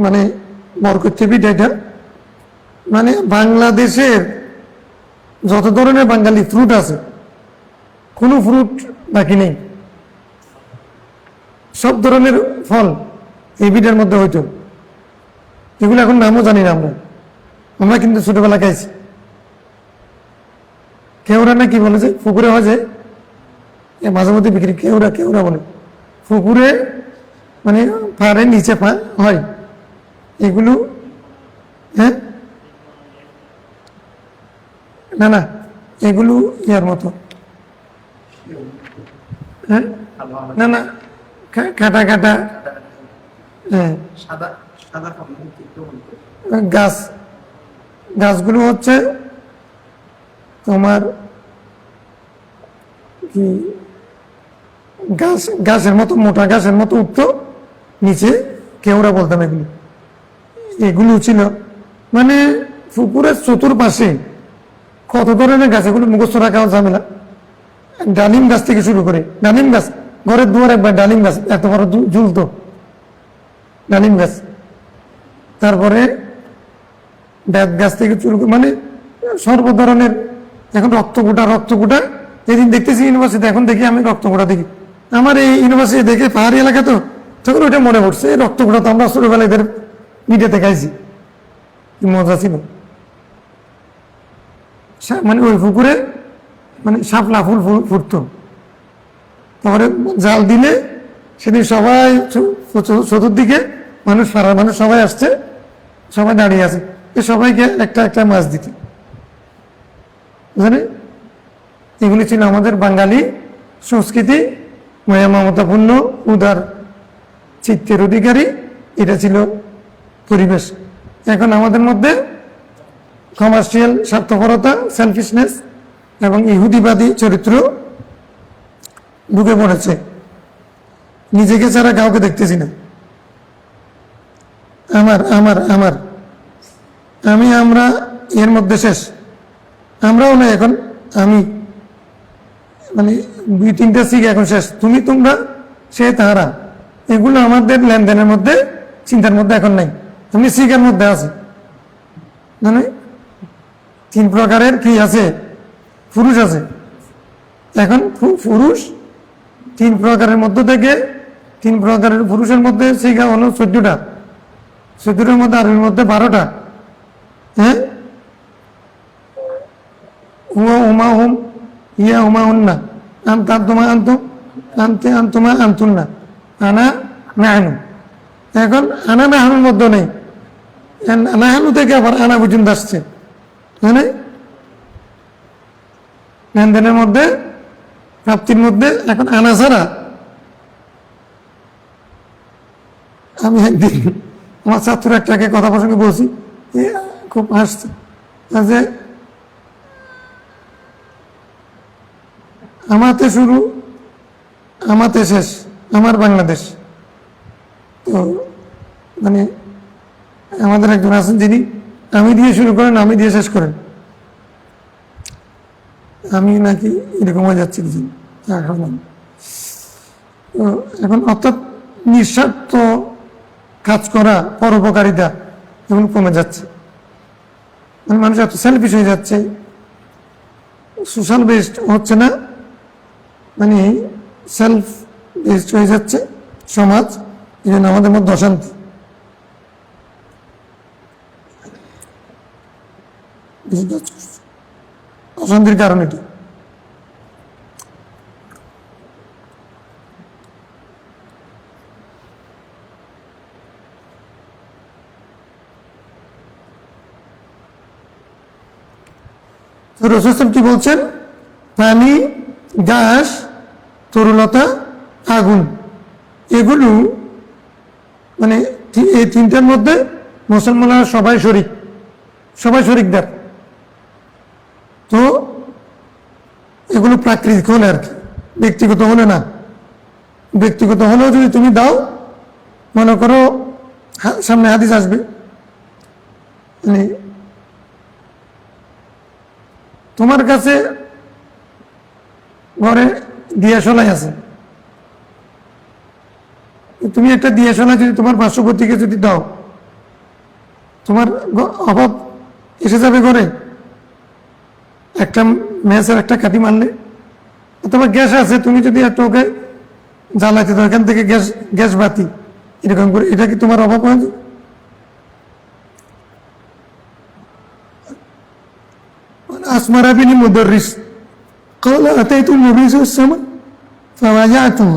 [SPEAKER 1] মানে বরকত বিট, এটা মানে বাংলাদেশের যত ধরনের বাঙালি ফ্রুট আছে, কোনো ফ্রুট বাকি নেই, সব ধরনের ফল এই বিটার মধ্যে হইতো। এগুলো এখন নামও জানি না আমরা, আমরা কিন্তু ছোটবেলা খাইছি। কেউরা না কি বলে যে পুকুরে হয় যে মাঝে মধ্যে বিক্রি, কেউরা বলে পুকুরে মানে পাড়ের নিচে হয় এগুলো। হ্যাঁ, না না, এগুলো ইয়ার মতো। হ্যাঁ, না না, কাটা কাটা। হ্যাঁ, গাছগুলো হচ্ছে তোমার কি গাছের মতো, মোটা গাছের মতো উঠতো নিচে, কেউরা বলতাম। এগুলো ছিল মানে পুকুরের চতুর্পাশে কত ধরনের গাছ, এগুলো মুখস্থ রাখাও ঝামেলা। ডালিম গাছ থেকে শুরু করে, ডালিম গাছ ঘরের দুয়ারে একবার ডালিম গাছ এত বড় ঝুলতো, ডালিম গাছ। তারপরে বেত গাছ থেকে শুরু করে মানে সর্ব ধরনের। এখন রক্তকুটা যেদিন দেখতেছি ইউনিভার্সিটি, এখন দেখি আমি রক্তকুটা দেখি। আমার এই ইউনিভার্সিটি দেখে পাহাড়ি এলাকা তো, তখন ওইটা মনে পড়ছে, রক্তকুটা তো আমরা ছোটবেলায় এদের মিডিয়াতে খাইছি, কি মজা ছিল। মানে ওই পুকুরে মানে শাপলা ফুল ফুটতো। তারপরে জাল দিলে সেদিন সবাই চতুর্দিকে মানুষ, পাড়ার মানুষ সবাই আসছে, সবাই দাঁড়িয়ে আছে, সবাইকে একটা একটা মাছ দিত। বুঝলেন, এগুলি ছিল আমাদের বাঙালি সংস্কৃতি, মায়া মমতাপূর্ণ, উদার চিত্তের অধিকারী। এটা ছিল পরিবেশ। এখন আমাদের মধ্যে কমার্শিয়াল স্বার্থপরতা, সেলফিশনেস এবং ইহুদিবাদী চরিত্র ঢুকে পড়েছে। নিজেকে ছাড়া কাউকে দেখতেছি না। আমার আমার আমার আমি, আমরা এর মধ্যে শেষ। আমরাও না, এখন আমি মানে 2-3টা শিখ এখন শেষ। তুমি, তোমরা, সে, তাহারা, এগুলো আমাদের লেনদেনের মধ্যে, চিন্তার মধ্যে এখন নাই। তুমি শিখের মধ্যে আছে, মানে 3 প্রকারের কি আছে, পুরুষ আছে। এখন পুরুষ 3 প্রকারের মধ্যে থেকে, 3 প্রকারের পুরুষের মধ্যে শিখা হলো 14টা, 14টার মধ্যে আরবির মধ্যে 12টা। হ্যাঁ, হুয়া হুমা হুম, ইয়া হুমা হুন্না, আনতা আনতুমা আনতুম, আনতে আনতুমা আনতুন্না, আনা নাহানু। এখন আনা নাহানুর মধ্যে নেই, নাহানু থেকে আবার আনা পর্যন্ত আসছে। মানে লেনদেনের মধ্যে প্রাপ্তির মধ্যে এখন আনা ছাড়া। আমি একদিন আমার ছাত্র একটাকে কথা প্রসঙ্গে বলছি, খুব হাসছে যে আমাতে শুরু আমাতে শেষ, আমার বাংলাদেশ। তো মানে আমাদের একজন আছেন যিনি আমি দিয়ে শুরু করেন, আমি দিয়ে শেষ করেন। আমি নাকি এরকম হয়ে যাচ্ছি কিছু। তো এখন অর্থাৎ নিঃস্বার্থ কাজ করা, পরোপকারিতা এখন কমে যাচ্ছে। মানে মানুষ এত সেলফিশ হয়ে যাচ্ছে, সোশ্যাল বেসড হচ্ছে না, মানে সেলফ বেসড হয়ে যাচ্ছে সমাজ। এই জন্য আমাদের মধ্যে অশান্তি, অশান্তির কারণ এটা। রসুল কি বলছেন? পানি, ঘাস, তরুলতা, আগুন, এগুলো মানে এই তিনটার মধ্যে মুসলমানরা সবাই শরিকদার। তো এগুলো প্রাকৃতিক হলে আর কি, ব্যক্তিগত হলে না। ব্যক্তিগত হলেও যদি তুমি দাও, মনে করো সামনে হাদিস আসবে, মানে তোমার কাছে ঘরে দিয়াশলাই আছে, তুমি একটা দিয়াশলাই যদি তোমার পার্শ্ববর্তীকে যদি দাও, তোমার অভাব এসে যাবে ঘরে। একটা ম্যাচের একটা কাঠি মারলে, তোমার গ্যাস আছে, তুমি যদি একটা ওকে জ্বালাইতে দাও, এখান থেকে গ্যাস বাতি এরকম করে, এটা কি তোমার অভাব হয়ে যাবে? أسمر بن مدرس قال أتيت النبي صلى الله عليه وسلم فبايعته।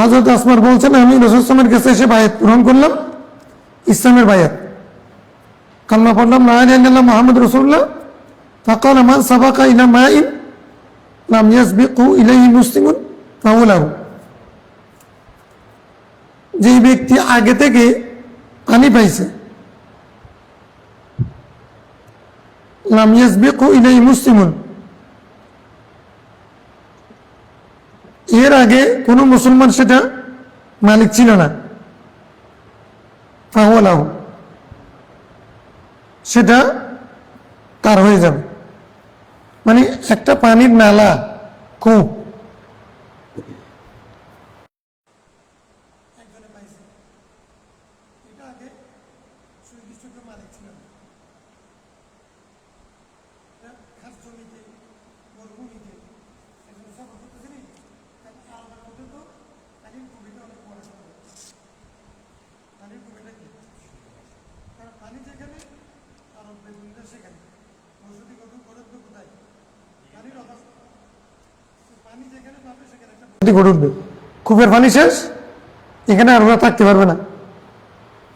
[SPEAKER 1] হযরত আসমার বলছেন, আমি রাসূল সাল্লাল্লাহু আলাইহি ওয়াসাল্লামের কাছে এসে বায়াত গ্রহণ করলাম, ইসলামের বায়াত, কালমা পড়লাম লা ইলাহা ইল্লাল্লাহ মুহাম্মাদুর রাসূলুল্লাহ। ফাকাল মান সাবাকা ইলা মাইন লাম ইয়াসবিকু ইলাইহি মুসলিমুন ফাহুয়া লাহু। যে ব্যক্তি আগে থেকে পানি পাইছে, লাম ইয়াসবিকু ইলাইহি মুসলিমুন, এর আগে কোন মুসলমান সেটা মালিক ছিল না, ফাহুয়া লাহু, সেটা তার হয়ে যাবে। মানে একটা পানির নালা, কূপ, গড়ে উঠবে। কূপের পানি শেষ, এখানে আর ওরা থাকতে পারবে না,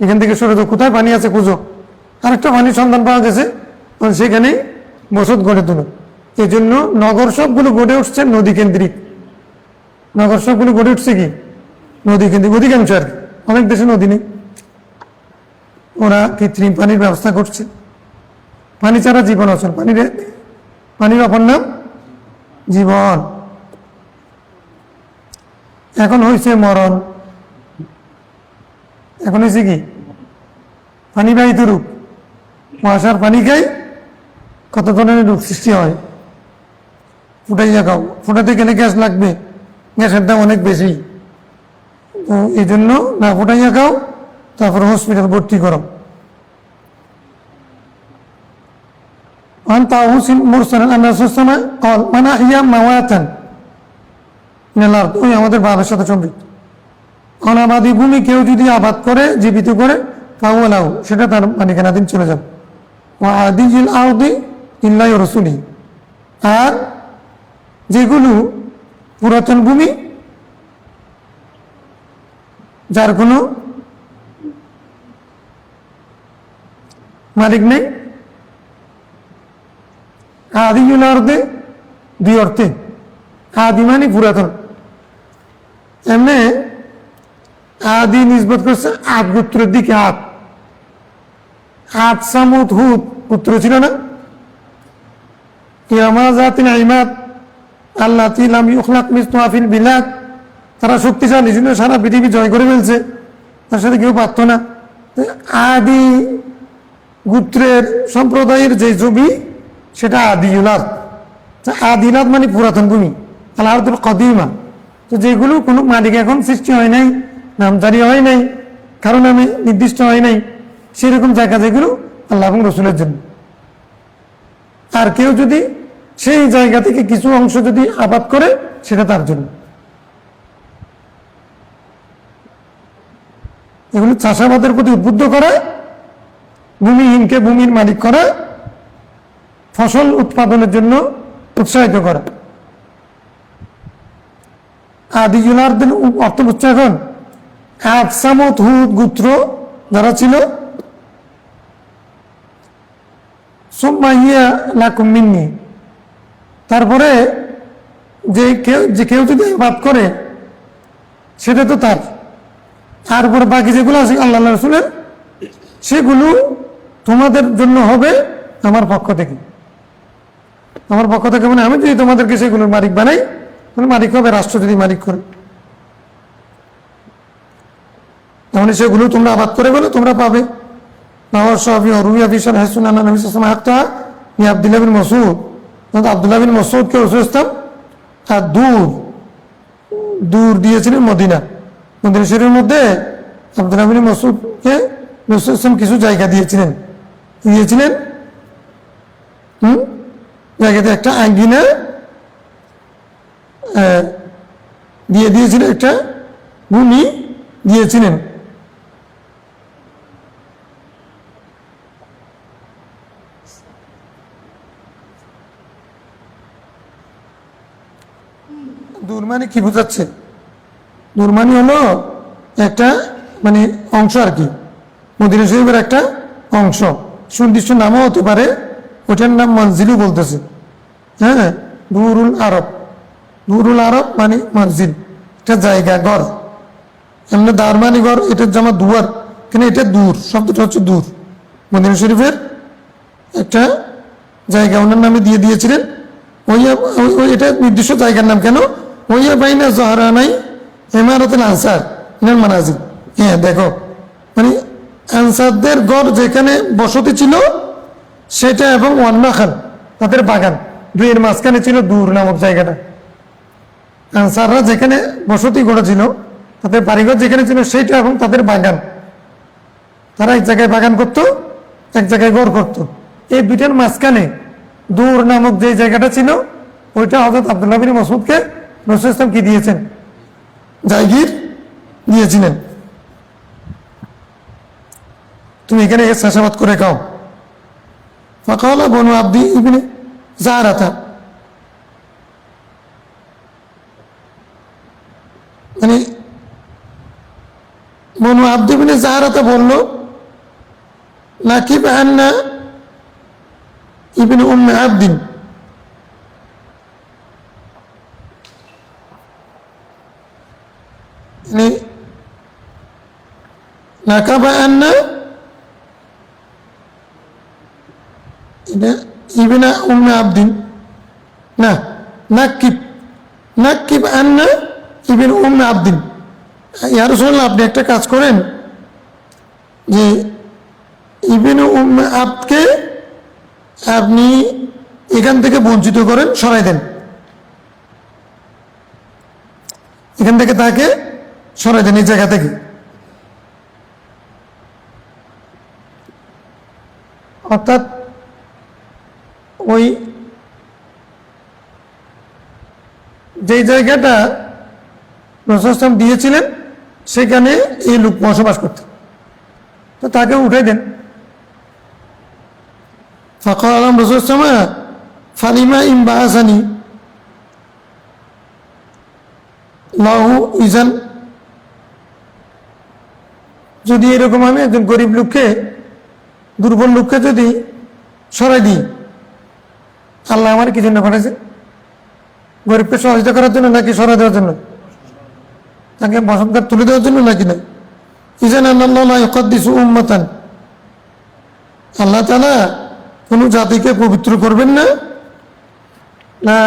[SPEAKER 1] এখান থেকে সরে যাও, কোথায় পানি আছে খুঁজো। আরেকটা পানির সন্ধান পাওয়া গেছে, সেখানে বসত গড়ে তোলো। এই জন্য নগর সবগুলো গড়ে উঠছে নদী কেন্দ্রিক। নগর সবগুলো গড়ে উঠছে কি নদী কেন্দ্রিক, অধিকাংশ আর কি। অনেক দেশে নদী নেই, ওরা কৃত্রিম পানির ব্যবস্থা করছে। পানি ছাড়া জীবন অচল, পানির অপর নাম জীবন। এখন হয়েছে মরণ, এখন হয়েছে কি পানি বাহিত রোগ। মহাশার পানি খাই কত ধরনের রোগ সৃষ্টি হয়। ফুটাইয়া খাও, ফুটাতে গেলে গ্যাস লাগবে, গ্যাসের দাম অনেক বেশি, তো এই জন্য না ফুটাইয়া খাও, তারপর হসপিটাল ভর্তি করো। عن طاووس مرسل أن الرسول صلى الله عليه وسلم قال من أحيا مواتا من الأرض, ওই আমাদের বাবার সাথে সম্পৃক্ত। অনাবাদী ভূমি কেউ যদি আবাদ করে, জীবিত করে, ফাহুয়া লাহু, সেটা তার মালিকানাধীন চলে যাবে। ওয়া আদিজিল আরদি ইল্লাহি ওয়া রাসূলিহি, আর যেগুলো পুরাতন ভূমি, যার কোনো মালিক নেই। আদিজুল আরদে দুই অর্থে, আদি মানে পুরাতন। এমনি আদি নিসবত করছে আদ গোত্রের দিকে। আদ সামুদ হুদ গোত্র ছিল না? ইয়ামাজাতিন ইমাদ আল্লাতি লাম ইউখলাক মিসলুহা ফিল বিলাদ, তারা শক্তিশালী ছিল, সারা পৃথিবী জয় করে ফেলছে, তার সাথে কেউ পারত না। আদি গোত্রের সম্প্রদায়ের যে ছবি সেটা আদিউল আরদ। আদিল আরদ মানে পুরাতন ভূমি, আল আরদুল কদিমা। তো যেগুলো কোনো মালিক এখন সৃষ্টি হয় নাই, নামজারি হয় নাই, কারণ নামে নির্দিষ্ট হয় নাই, সেরকম জায়গা যেগুলো আল্লাহ এবং রসুলের জন্য। আর কেউ যদি সেই জায়গা থেকে কিছু অংশ যদি আবাদ করে, সেটা তার জন্য। এগুলো চাষাবাদের প্রতি উদ্বুদ্ধ করা, ভূমিহীনকে ভূমির মালিক করা, ফসল উৎপাদনের জন্য উৎসাহিত করা। আদিউল আরদের অর্থ হচ্ছে এখন আদ সামুদ হুদ গোত্র যারা ছিল, সুম্মা হিয়া লাকুম মিন্নি, তারপরে যে কেউ যদি আবাদ করে সেটা তো তার। তারপর বাকি যেগুলো আছে আল্লাহ রসুলের, সেগুলো তোমাদের জন্য হবে আমার পক্ষ থেকে। আমার পক্ষ থেকে মানে আমি যদি তোমাদেরকে সেগুলোর মালিক বানাই, তাহলে মালিক হবে রাষ্ট্র যদি মালিক করে। তাহলে সেগুলো তোমরা আবাদ করে বলে তোমরা পাবে। আব্দুল্লাহ বিন মসউদ, আব্দুল্লাহ বিন মসউদকে রাসূল আর দূর দিয়েছিলেন মদিনা শরীফের মধ্যে। আব্দুল্লাহ বিন মসউদকে রাসূল কিছু জায়গা দিয়েছিলেন জায়গাতে একটা আঙ্গিনা দিয়েছিলেন, একটা ভূমি দিয়েছিলেন। দূর মানে কি বোঝাচ্ছে? দূর মানে হলো একটা মানে অংশ আর কি, মদিনা শরীফের একটা অংশ, সুনির্দিষ্ট নামও হতে পারে। ওটার নাম মনজিলও বলতেছে। হ্যাঁ, দুরুল আরব মানে মনজিল, এটা জায়গা, ঘর। এমনি দার মানে ঘর, এটার জামা দুয়ার, কেন এটা দূর, শব্দটা হচ্ছে দূর। মদিনা শরীফের একটা জায়গা ওনার নামে দিয়েছিলেন। এটা নির্দিষ্ট জায়গার নাম কেন? ওইয়া বাইনা জহরানাই ইমারাতুল আনসার মিনাল মানাজিল। হ্যাঁ দেখো, মানে আনসারদের গড় যেখানে বসতি ছিল সেটা, এবং ওয়ান্নাখাল তাদের বাগান, দুইয়ের মাঝখানে ছিল দূর নামক জায়গাটা। আনসাররা যেখানে বসতি গড়েছিল, তাদের বাড়িঘর যেখানে ছিল সেইটা, এবং তাদের বাগান, তারা এক জায়গায় বাগান করত, এক জায়গায় গড় করত। এই দুইটার মাঝখানে দূর নামক যে জায়গাটা ছিল, ওইটা হযরত আব্দুল্লাহ বিন মাসউদকে রাসূল ইসলাম কি দিয়েছেন? জায়গির দিয়েছিলেন, তুমি এখানে চাষাবাদ করে খাও। ফাকালা বনু আব্দি ইবনে জারাতা, মানে বনু আব্দি ইবনে জারাতা বলল, নাকিব আন্না ইবনে উম্মে আব্দিন, নাকাবা আন্না ইবনে উম্মে আব্দিন, না নাকিব আন্না ইবনে উম্মে আব্দিন। ইয়া রাসূলুল্লাহ, আপনি একটা কাজ করেন যে ইবনে উম্মে আব্দকে আপনি এখান থেকে বঞ্চিত করেন, সরাই দেন, এখান থেকে তাকে সরাই দেন এই জায়গা থেকে। অর্থাৎ ওই যে জায়গাটা রাসূল সাল্লাল্লাহু আলাইহি ওয়াসাল্লাম দিয়েছিলেন সেখানে এই লোক বসবাস করত, তো তাকে উঠাই দেন। ফাকাল রাসূল সাল্লাল্লাহু আলাইহি ওয়াসাল্লাম ফালিমা ইমবাসানি লাহু ইজান, যদি এরকম আমি একজন গরিব লোককে, দুর্বল লোককে যদি সরাই দিই, আল্লাহ আমার কি জন্য পাঠাইছে? গরিবকে সহযোগিতা করার জন্য নাকি সরা দেওয়ার জন্য, তাকে বসন্তকার তুলে দেওয়ার জন্য নাকি না? ইজান আল্লাহ ইউকাদ্দিসু উম্মাতান, আল্লাহ তাআলা কোনো জাতিকে পবিত্র করবেন না, না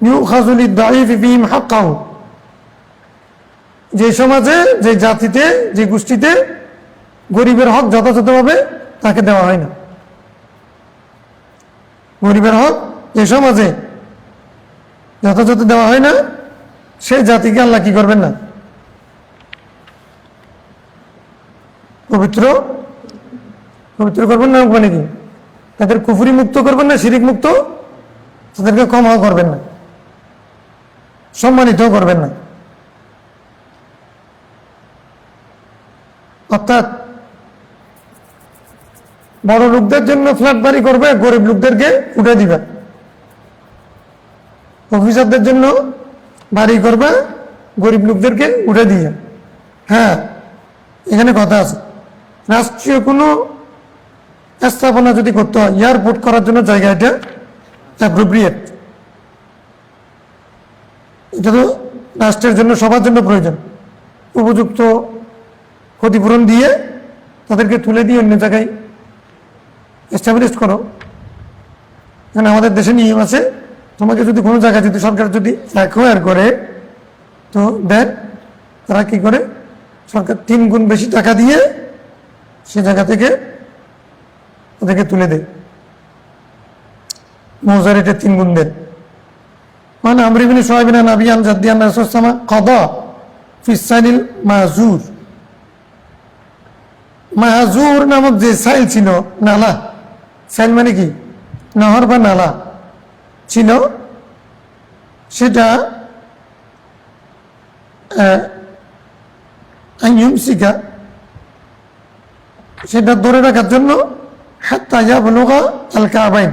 [SPEAKER 1] ইউখাযু লিদ-দাঈফি ফীহিম হাক্কাহু, যে সমাজে, যে জাতিতে, যে গোষ্ঠীতে গরিবের হক যথাযথভাবে তাকে দেওয়া হয় না। গরিবের হক যে সমাজে যথাযথ দেওয়া হয় না, সেই জাতিকে আল্লাহ কি করবেন না? পবিত্র করবেন না। মানে কি তাদের কুফরি মুক্ত করবেন না, শিরিক মুক্ত, তাদেরকে ক্ষমাও করবেন না, সম্মানিতও করবেন না। অর্থাৎ বড় লোকদের জন্য ফ্ল্যাট বাড়ি করবে, গরিব লোকদেরকে উঠে দিবে। অফিসারদের জন্য বাড়ি করবে, গরিব লোকদেরকে উঠে দিয়ে। হ্যাঁ, এখানে কথা আছে, রাষ্ট্রীয় কোনো স্থাপনা যদি করতে হয়, এয়ারপোর্ট করার জন্য জায়গা এটা অ্যাপ্রোপ্রিয়েট, এটা তো রাষ্ট্রের জন্য, সবার জন্য প্রয়োজন। উপযুক্ত ক্ষতিপূরণ দিয়ে তাদেরকে তুলে দিয়ে অন্য জায়গায় এস্টাবলিশ করো। কারণ আমাদের দেশে নিয়ম আছে, তোমাকে যদি কোনো জায়গায় যদি সরকার যদি অ্যাকোয়ার করে, তো দেন তারা কি করে, সরকার 3 গুণ বেশি টাকা দিয়ে সে জায়গা থেকে ওদেরকে তুলে দেয়, মৌজা রেটে 3 গুণ দেন। মানে আমর ইবনে শুআয়ব আন আবি আন জাদ্দি আন রাসূল সাল্লাল্লাহু আলাইহি ওয়াসাল্লাম কাদা ফি সাইলিল মাযুর। মাযুর নামক যে সাইল ছিল, নালা, সাইল মানে কি নহর বা নালা ছিল, সেটা আইয়ুমসিকা, সেটা ধরে রাখার জন্য হাত্তা ইয়াবলুগা আল কাবাইন,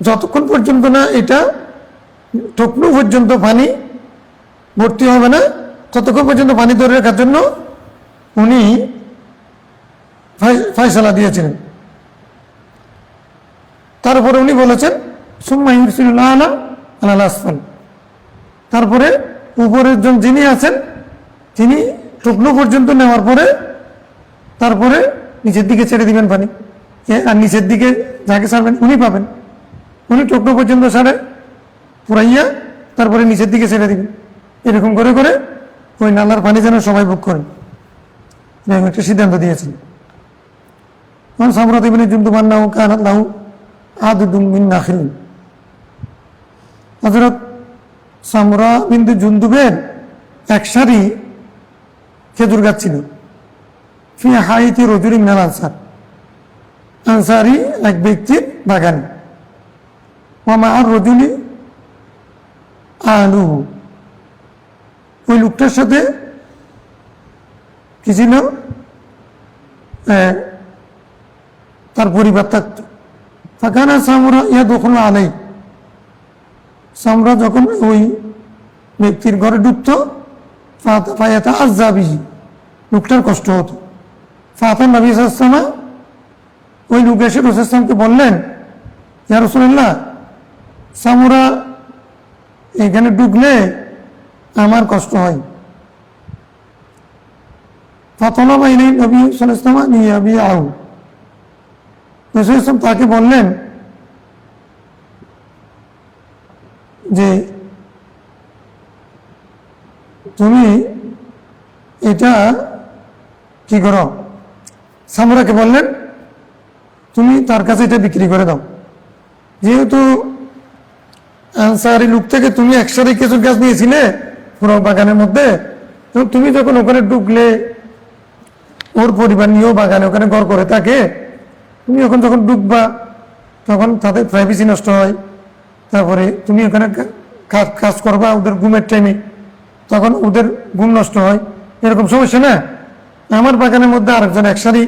[SPEAKER 1] যতক্ষণ পর্যন্ত না এটা টুকনু পর্যন্ত পানি ভর্তি হবে না, ততক্ষণ পর্যন্ত পানি ধরে রাখার জন্য উনি ফয়সালা দিয়েছিলেন। তারপরে উনি বলেছেন সুম্মা ইউরসিলুল আলা আলাল আসফাল, তারপরে উপরের জন যিনি আছেন তিনি টুকনু পর্যন্ত নেওয়ার পরে তারপরে নিচের দিকে ছেড়ে দিবেন পানি, আর নিচের দিকে যাকে ছাড়বেন উনি পাবেন। উনি টুকনু পর্যন্ত ছাড়ে পুরাইয়া তারপরে নিচের দিকে ছেড়ে দিবেন। এরকম করে করে ওই নালার পানি যেন সবাই ভোগ করেন, এরকম একটা সিদ্ধান্ত দিয়েছেন। সামরাত ইবনে জুনদুব আন্নাহু কানাত লাহু আদুদুম মিন নাখিল, হযরত সামরা বিনতে জুনদুবের এক সারি খেজুর গাছ ছিল, ফি হাইতি রাজুলি মিনাল আনসার, আনসারি এক ব্যক্তির বাগানে, ওয়া মা'আর রাজুলি আলুহু, ওই লোকটার সাথে কি ছিল, তার পরিবার থাকত। ফাকানা সামরা ইয়াদখুলু আলাইহি, সামরা যখন ওই ব্যক্তির ঘরে ঢুকত, ফায়াতাআজ্জা বিহি, লোকটার কষ্ট হতো। ফাতান নবী সাল্লাল্লাহু আলাইহি ওয়াসাল্লাম, ওই লোক এসে রাসূল সাল্লাল্লাহু আলাইহি ওয়াসাল্লামকে বললেন, ইয়া রাসূলুল্লাহ, সামরা এখানে ঢুকলে আমার কষ্ট হয়। ফাতালাবা ইলাইহি নবী সাল্লাল্লাহু আলাইহি ওয়াসাল্লাম ইয়াবিআহু, রাসূল সাল্লাল্লাহু আলাইহি ওয়াসাল্লাম তাকে বললেন যে তুমি এটা কি করো, সামরাকে বললেন তুমি তার কাছে এটা বিক্রি করে দাও, যেহেতু আনসারি লোক থেকে তুমি একসাথে খেজুর গাছ নিয়েছিলে পুরো বাগানের মধ্যে, তো তুমি যখন ওখানে ঢুকলে, ওর পরিবার নিয়েও বাগানে ওখানে ঘর করে থাকে, তুমি এখন যখন ঢুকবা তখন তাদের প্রাইভেসি নষ্ট হয়, তারপরে তুমি ওখানে কাজ করবা ওদের ঘুমের টাইমে, তখন ওদের ঘুম নষ্ট হয়, এরকম সমস্যা না। আমার বাগানের মধ্যে আরেকজন একসারি,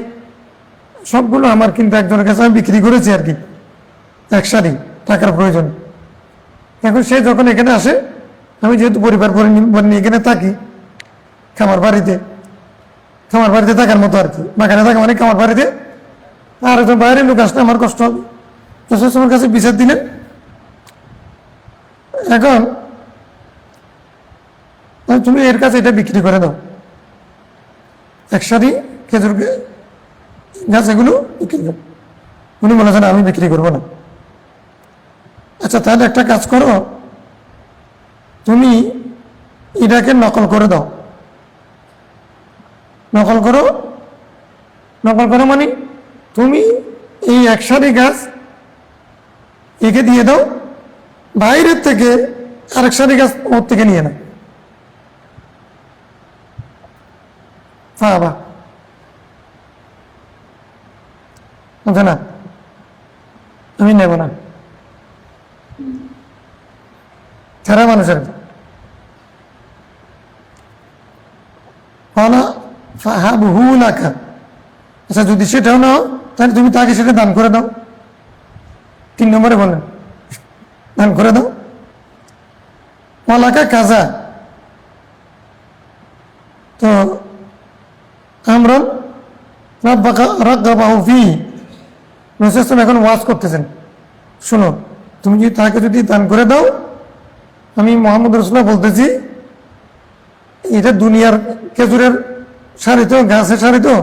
[SPEAKER 1] সবগুলো আমার, কিন্তু একজনের কাছে আমি বিক্রি করেছি আর কি, একসারি টাকার প্রয়োজন। এখন সে যখন এখানে আসে, আমি যেহেতু পরিবার নিয়ে এখানে থাকি, খামার বাড়িতে থাকার মতো আর কি, বাগানে থাকা মানে খামার বাড়িতে, আর একজন বাইরের লোক আসলে আমার কষ্ট হবে। তো সে আমার কাছে বিচার দিলেন এখন তুমি এর কাছে এটা বিক্রি করে দাও, এক সারি খেজুর গাছ এগুলো বিক্রি করো। উনি বলেছেন আমি বিক্রি করবো না। আচ্ছা তাহলে একটা কাজ করো, তুমি এটাকে নকল করে দাও। নকল করো, নকল করো মানে তুমি এই এক সারি গাছ একে দিয়ে দাও, বাইরের থেকে আরেক সারি গাছ ওর থেকে নিয়ে নাও। বাবা বুঝে না, আমি নেব না, ছাড়া মানুষের আচ্ছা যদি সেটাও নাও তাহলে তুমি তাকে সেটা দান করে দাও। 3 নম্বরে বলেন দান করে দাও। ওয়ালাকা কাজা, তো আমরান রাব্বাহু ফি, রাসূল এখন ওয়াজ করতেছেন, শোনো তুমি যদি তাকে যদি দান করে দাও, আমি মুহাম্মদ রাসূলুল্লাহ বলতেছি এটা দুনিয়ার খেজুরের সারি তো, গাছের সারি তো,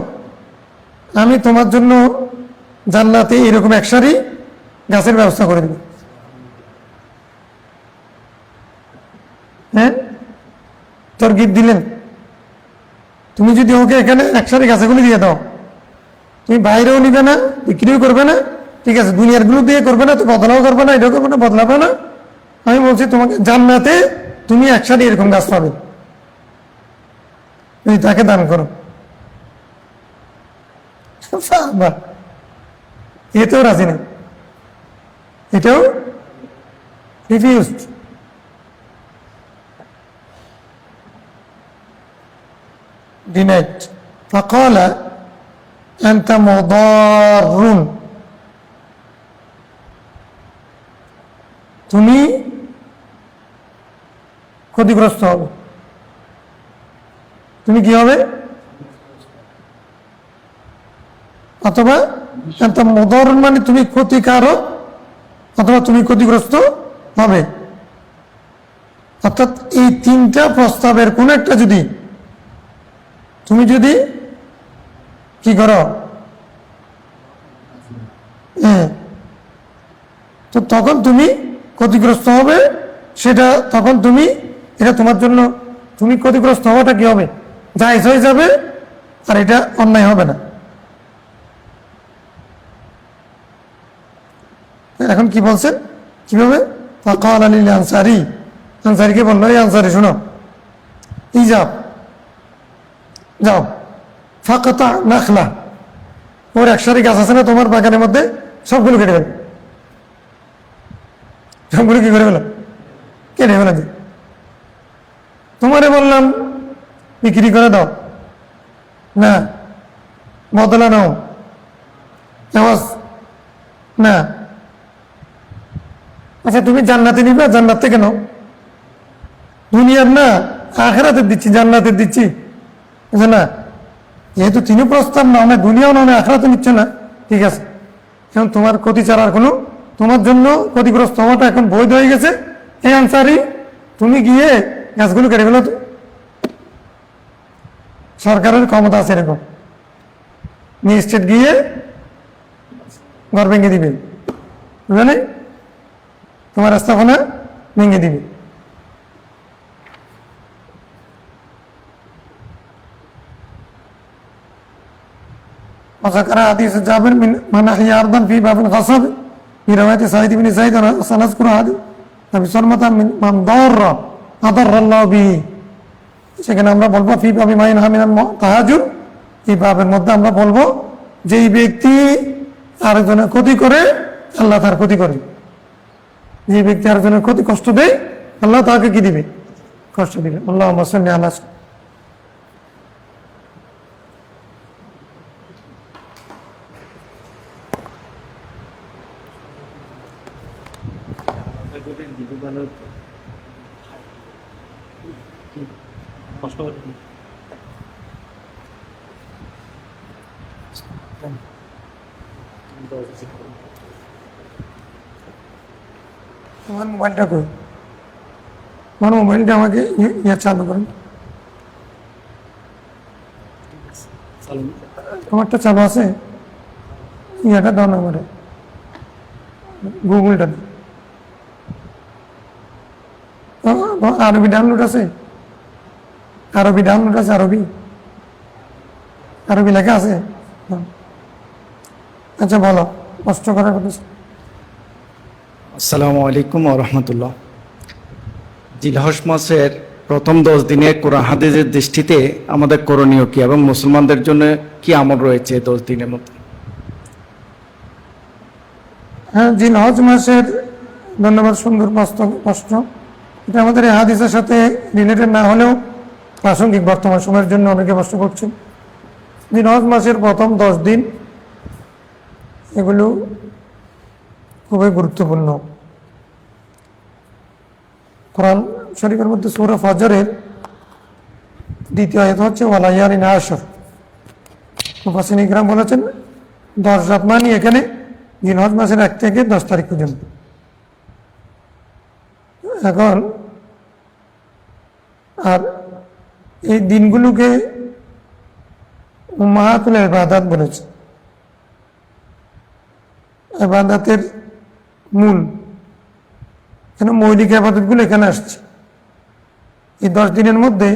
[SPEAKER 1] আমি তোমার জন্য জান্নাতে এরকম এক সারি গাছের ব্যবস্থা করে দেব। হ্যাঁ তোর গিফট দিলেন, তুমি যদি ওকে এখানে এক সারি গাছগুলি দিয়ে দাও, তুমি বাইরেও নিবে না, বিক্রিও করবে না, ঠিক আছে, দুনিয়ার গুলো দিয়ে করবে না, তো বদলাও করবে না, এটাও করবে না, বদলাবে না। আমি বলছি তোমাকে জান্নাতে তুমি এক সারি এরকম গাছ পাবে, তুমি তাকে দান করো। এতেও রাজি নেই, এটাও রিফিউজড। denied. فقال أنت مضار, তুমি ক্ষতিগ্রস্ত হবে। তুমি কি হবে? অথবা একটা মুদাররুন মানে তুমি ক্ষতিকারক, অথবা তুমি ক্ষতিগ্রস্ত হবে। অর্থাৎ এই 3টা প্রস্তাবের কোন একটা যদি তুমি যদি কি করো, তো তখন তুমি ক্ষতিগ্রস্ত হবে। সেটা তখন তুমি, এটা তোমার জন্য তুমি ক্ষতিগ্রস্ত হওয়াটা কি হবে, জায়েজ হয়ে যাবে, আর এটা অন্যায় হবে না। এখন কি বলছেন, কিভাবে? ফাকাল লিল আনসারি, আনসারিকে বললো, এই আনসারি শোনো, এই যাও যাও, ফাকাতা নাখলা, ওর এক সারি গাছ আছে না তোমার বাগানের মধ্যে, সবগুলো কেটে ফেলো, সবগুলো কি করে ফেলো, কেটে ফেলে দিই। তোমারে বললাম বিক্রি করে দাও, না, বদলা নাও, আওয়াজ না। আচ্ছা তুমি জান্নাতে নিবে, জান্নাত থেকে নাও, দুনিয়ার না আখিরাতের দিচ্ছি, জান্নাতের দিচ্ছি, বুঝে না? যেহেতু তিনি প্রস্তাব নাও না, দুনিয়াও নাও না, আখিরাতে নিচ্ছে না, ঠিক আছে, এখন তোমার ক্ষতি ছাড়ার কোনো, তোমার জন্য ক্ষতিগ্রস্ত হওয়াটা এখন বৈধ হয়ে গেছে। এই আনসারি তুমি গিয়ে গাছগুলো কেটে ফেলো তো, সরকারের ক্ষমতা আছে এরকম, ম্যাজিস্ট্রেট গিয়ে ঘর ভেঙে দিবে, বুঝলে, তোমার স্থাপনা ভেঙে দিবে। وذكر حديث جابر من أحيا أرضا في باب الغصب في رواية سعيد بن زيد سنذكر هذه أبي سلمة من ضر أضر الله به। সেখানে আমরা বলবো ফি বাবি মাইনহা মিনাল তাহাজুর, এই বাবের মধ্যে আমরা বলবো যেই ব্যক্তি আরেকজনের ক্ষতি করে আল্লাহ তার ক্ষতি করে, যে ব্যক্তি আরেকজনের ক্ষতি কষ্ট দেয় আল্লাহ তাকে কি দিবে, কষ্ট দিবে। আল্লাহুম্মা সাল্লি আলা তোমার মোবাইলটা কই? আমার মোবাইলটা আমাকে ইয়ে চালু করেন, তোমারটা চালু আছে, ইয়াটা দাও না আমারে, গুগলটা দাও। আরবি ডাউনলোড আছে, আরবি ডাউনলোড আছে, আরবি আরবি লেখা আছে। আচ্ছা বলো, কষ্ট করার কথা।
[SPEAKER 2] আসসালামু আলাইকুম ওয়া রাহমাতুল্লাহ। জিলহজ মাসের প্রথম 10 দিনে কোরআন হাদিসের দৃষ্টিতে আমাদের করণীয় কি এবং মুসলমানদের জন্য কি আমল রয়েছে 10 দিনের মধ্যে?
[SPEAKER 1] হ্যাঁ, জিলহজ মাসের, ধন্যবাদ, সুন্দর প্রশ্ন। এটা আমাদের এই হাদিসের সাথে রিলেটেড না হলেও প্রাসঙ্গিক বর্তমান সময়ের জন্য অনেকে প্রশ্ন করছেন। জিলহজ মাসের প্রথম 10 দিন এগুলো খুবই গুরুত্বপূর্ণ। কোরআন শরীফের মধ্যে সূরা ফজরের দ্বিতীয় আয়াত হচ্ছে ওয়ালাইয়ালিন আশর। মুফাসসিরিন ইকরাম বলেছেন 10 রাত মানে এখানে জিলহজ মাসের 1 থেকে 10 তারিখ পর্যন্ত। এখন আর এই দিনগুলোকে উম্মাহাতুল ইবাদাত বলেছে। ইবাদাতের মূল কেন মৌলিক ইবাদতগুলো এখানে আসছে। এই 10 দিনের মধ্যে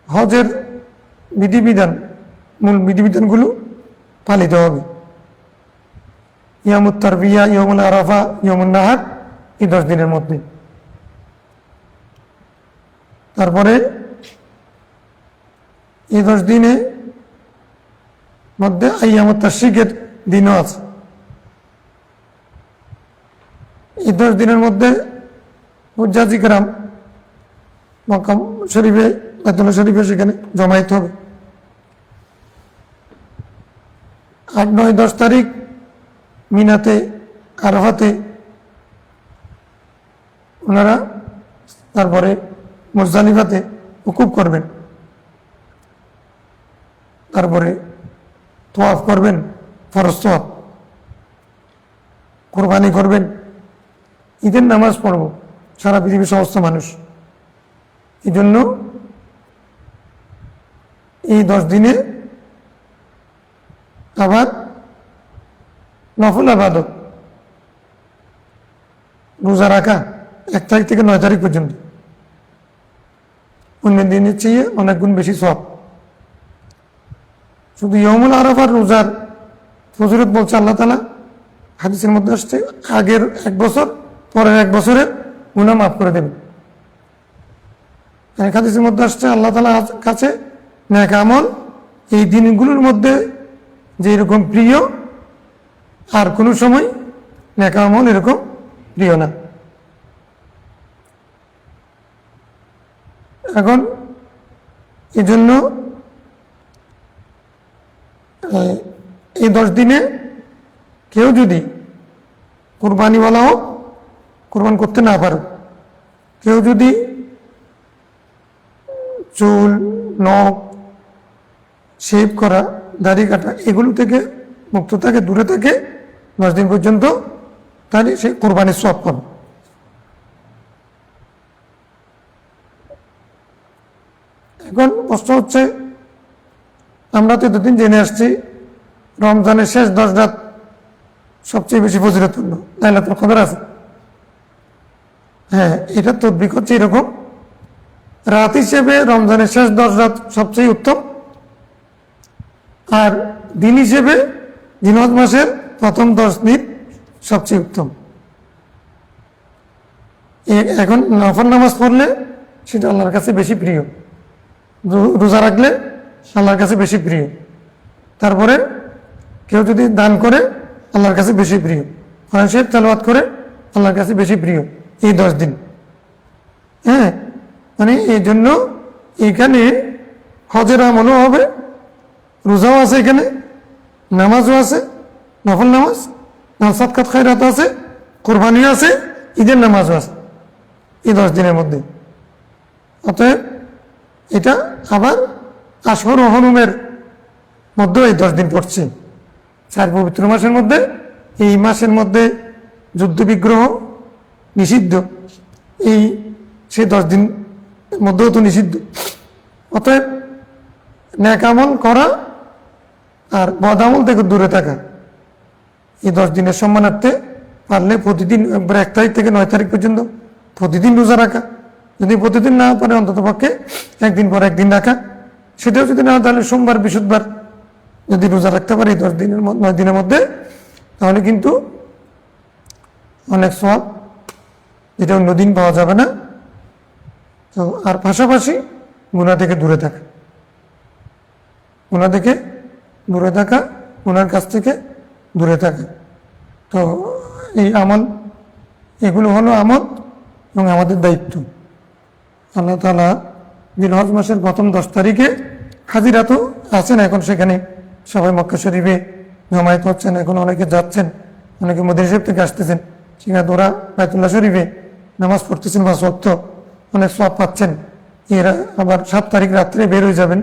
[SPEAKER 1] হজের বিধিবিধান, মূল বিধিবিধানগুলো পালিত হবে। ইয়ামুত তারবিয়া, ইয়ামুল আরাফা, ইয়ামুন নাহার, এই 10 দিনের মধ্যে। তারপরে এই 10 দিনে মধ্যে আইয়ামুত তাশরিকের দিনও আছে। এই 10 দিনের মধ্যে হুজ্জাজ ইকরাম মক্কা শরীফে, বাইতুল্লাহ শরীফে সেখানে জমায়েত হবে। 8, 9, 10 তারিখ মিনাতে, আরাফাতে ওনারা, তারপরে মুজদালিফাতে উকুফ করবেন, তারপরে তোয়াফ করবেন, ফরজ তোয়াফ, কোরবানি করবেন, ঈদের নামাজ পড়ব সারা পৃথিবীর সমস্ত মানুষ। এই জন্য এই 10 দিনে আবার নফল ইবাদত, রোজা রাখা 1 তারিখ থেকে 9 তারিখ পর্যন্ত অন্য দিনের চেয়ে অনেক গুণ বেশি সওয়াব। শুধু ইয়ামুল আরাফার রোজার ফজিলত বলছে আল্লাহ তাআলা, হাদিসের মধ্যে আসছে আগের 1 বছর পরের 1 বছরের গুনাহ মাফ করে দেবেন। এক হাদিসের মধ্যে আসছে আল্লাহ তাআলার কাছে নেক আমল এই দিনগুলোর মধ্যে যে এরকম প্রিয় আর কোনো সময় নেক আমল এরকম প্রিয় না। এখন এই জন্য এই 10 দিনে কেউ যদি কোরবানিওয়ালা হোক, কোরবান করতে না পারে, কেউ যদি চুল, নখ, শেভ করা, দাড়ি কাটা এগুলো থেকে মুক্ত থাকে, দূরে থাকে 10 দিন পর্যন্ত, তাহলে সে কোরবানির সওয়াব পাবে। এখন প্রশ্ন হচ্ছে, আমরা তো এতদিন জেনে আসছি রমজানের শেষ 10 রাত সবচেয়ে বেশি ফজিলতপূর্ণ, লাইলাতুল কদর আছে। হ্যাঁ, এটা তদবিক হচ্ছে এরকম, রাত হিসেবে রমজানের শেষ 10 রাত সবচেয়ে উত্তম, আর দিন হিসেবে জিলহজ মাসের প্রথম 10 দিন সবচেয়ে উত্তম। এখন নফল নামাজ পড়লে সেটা আল্লাহর কাছে বেশি প্রিয়, রোজা রাখলে আল্লাহর কাছে বেশি প্রিয়, তারপরে কেউ যদি দান করে আল্লাহর কাছে বেশি প্রিয়, কোরআন শরীফ তেলাওয়াত করে আল্লাহর কাছে বেশি প্রিয় এই 10 দিন। হ্যাঁ, মানে এই জন্য এখানে হজের আমলও হবে, রোজাও আছে, এখানে নামাজও আছে, নফল নামাজ, সাদকাত খায়রাত আছে, কোরবানিও আছে, ঈদের নামাজও আছে এই 10 দিনের মধ্যে। অতএব এটা আবার আশহর হরুমের মধ্যে এই 10 দিন পড়ছে, 4 পবিত্র মাসের মধ্যে। এই মাসের মধ্যে যুদ্ধ বিগ্রহ নিষিদ্ধ, এই সেই 10 দিন মধ্যেও তো নিষিদ্ধ। অতএব নেক আমল করা আর বদ আমল থেকে দূরে থাকা, এই 10 দিনের সম্মানার্থে পারলে প্রতিদিন একবার 1 তারিখ থেকে 9 তারিখ পর্যন্ত প্রতিদিন রোজা রাখা, যদি প্রতিদিন না পারে অন্তত পক্ষে একদিন পর একদিন রাখা, সেটাও যদি না হয় তাহলে সোমবার বৃহস্পতিবার যদি রোজা রাখতে পারে 10 দিনের 9 দিনের মধ্যে, তাহলে কিন্তু অনেক সওয়াব, যেটা অন্যদিন পাওয়া যাবে না। তো আর পাশাপাশি গুনাহ থেকে দূরে থাকা, গুনাহ থেকে দূরে থাকা, গুনার কাছ থেকে দূরে থাকা। তো এই আমল, এগুলো হলো আমল এবং আমাদের দায়িত্ব। আল্লাহ তাআলা জিলহজ মাসের প্রথম 10 তারিখে হাজিরা তো আছেন, এখন সেখানে সবাই মক্কা শরীফে জমায়েত হচ্ছেন, এখন অনেকে যাচ্ছেন, অনেকে মদিনা শরীফ থেকে আসতেছেন, সেখানে ওরা বাইতুল্লাহ শরীফে নামাজ পড়তেছেন 5 ওয়াক্ত, অনেক সওয়াব পাচ্ছেন। এরা আবার 7 তারিখ রাত্রে বের হয়ে যাবেন,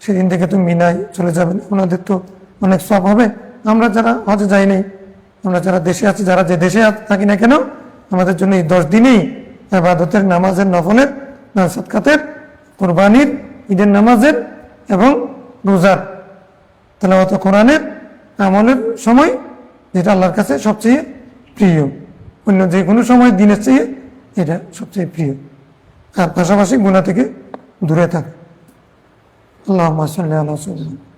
[SPEAKER 1] সেদিন থেকে তো মিনায় চলে যাবেন, ওনাদের তো অনেক সওয়াব হবে। আমরা যারা হজে যাই নাই, আমরা যারা দেশে আছি, যারা যে দেশে থাকি না কেন, আমাদের জন্য এই 10 দিনেই ইবাদতের, নামাজের, নফলের, দান সদকাতের, কোরবানির, ঈদের নামাজের এবং রোজার, তেলাওয়াত কোরআনের, আমলের সময়, যেটা আল্লাহর কাছে সবচেয়ে প্রিয়। অন্য যে কোনো সময় দিনের চেয়ে এটা সবচেয়ে প্রিয়। আর পাশাপাশি গুনাহ থেকে দূরে থাকে। আল্লাহুম্মা সাল্লি আলা সাইয়্যিদিনা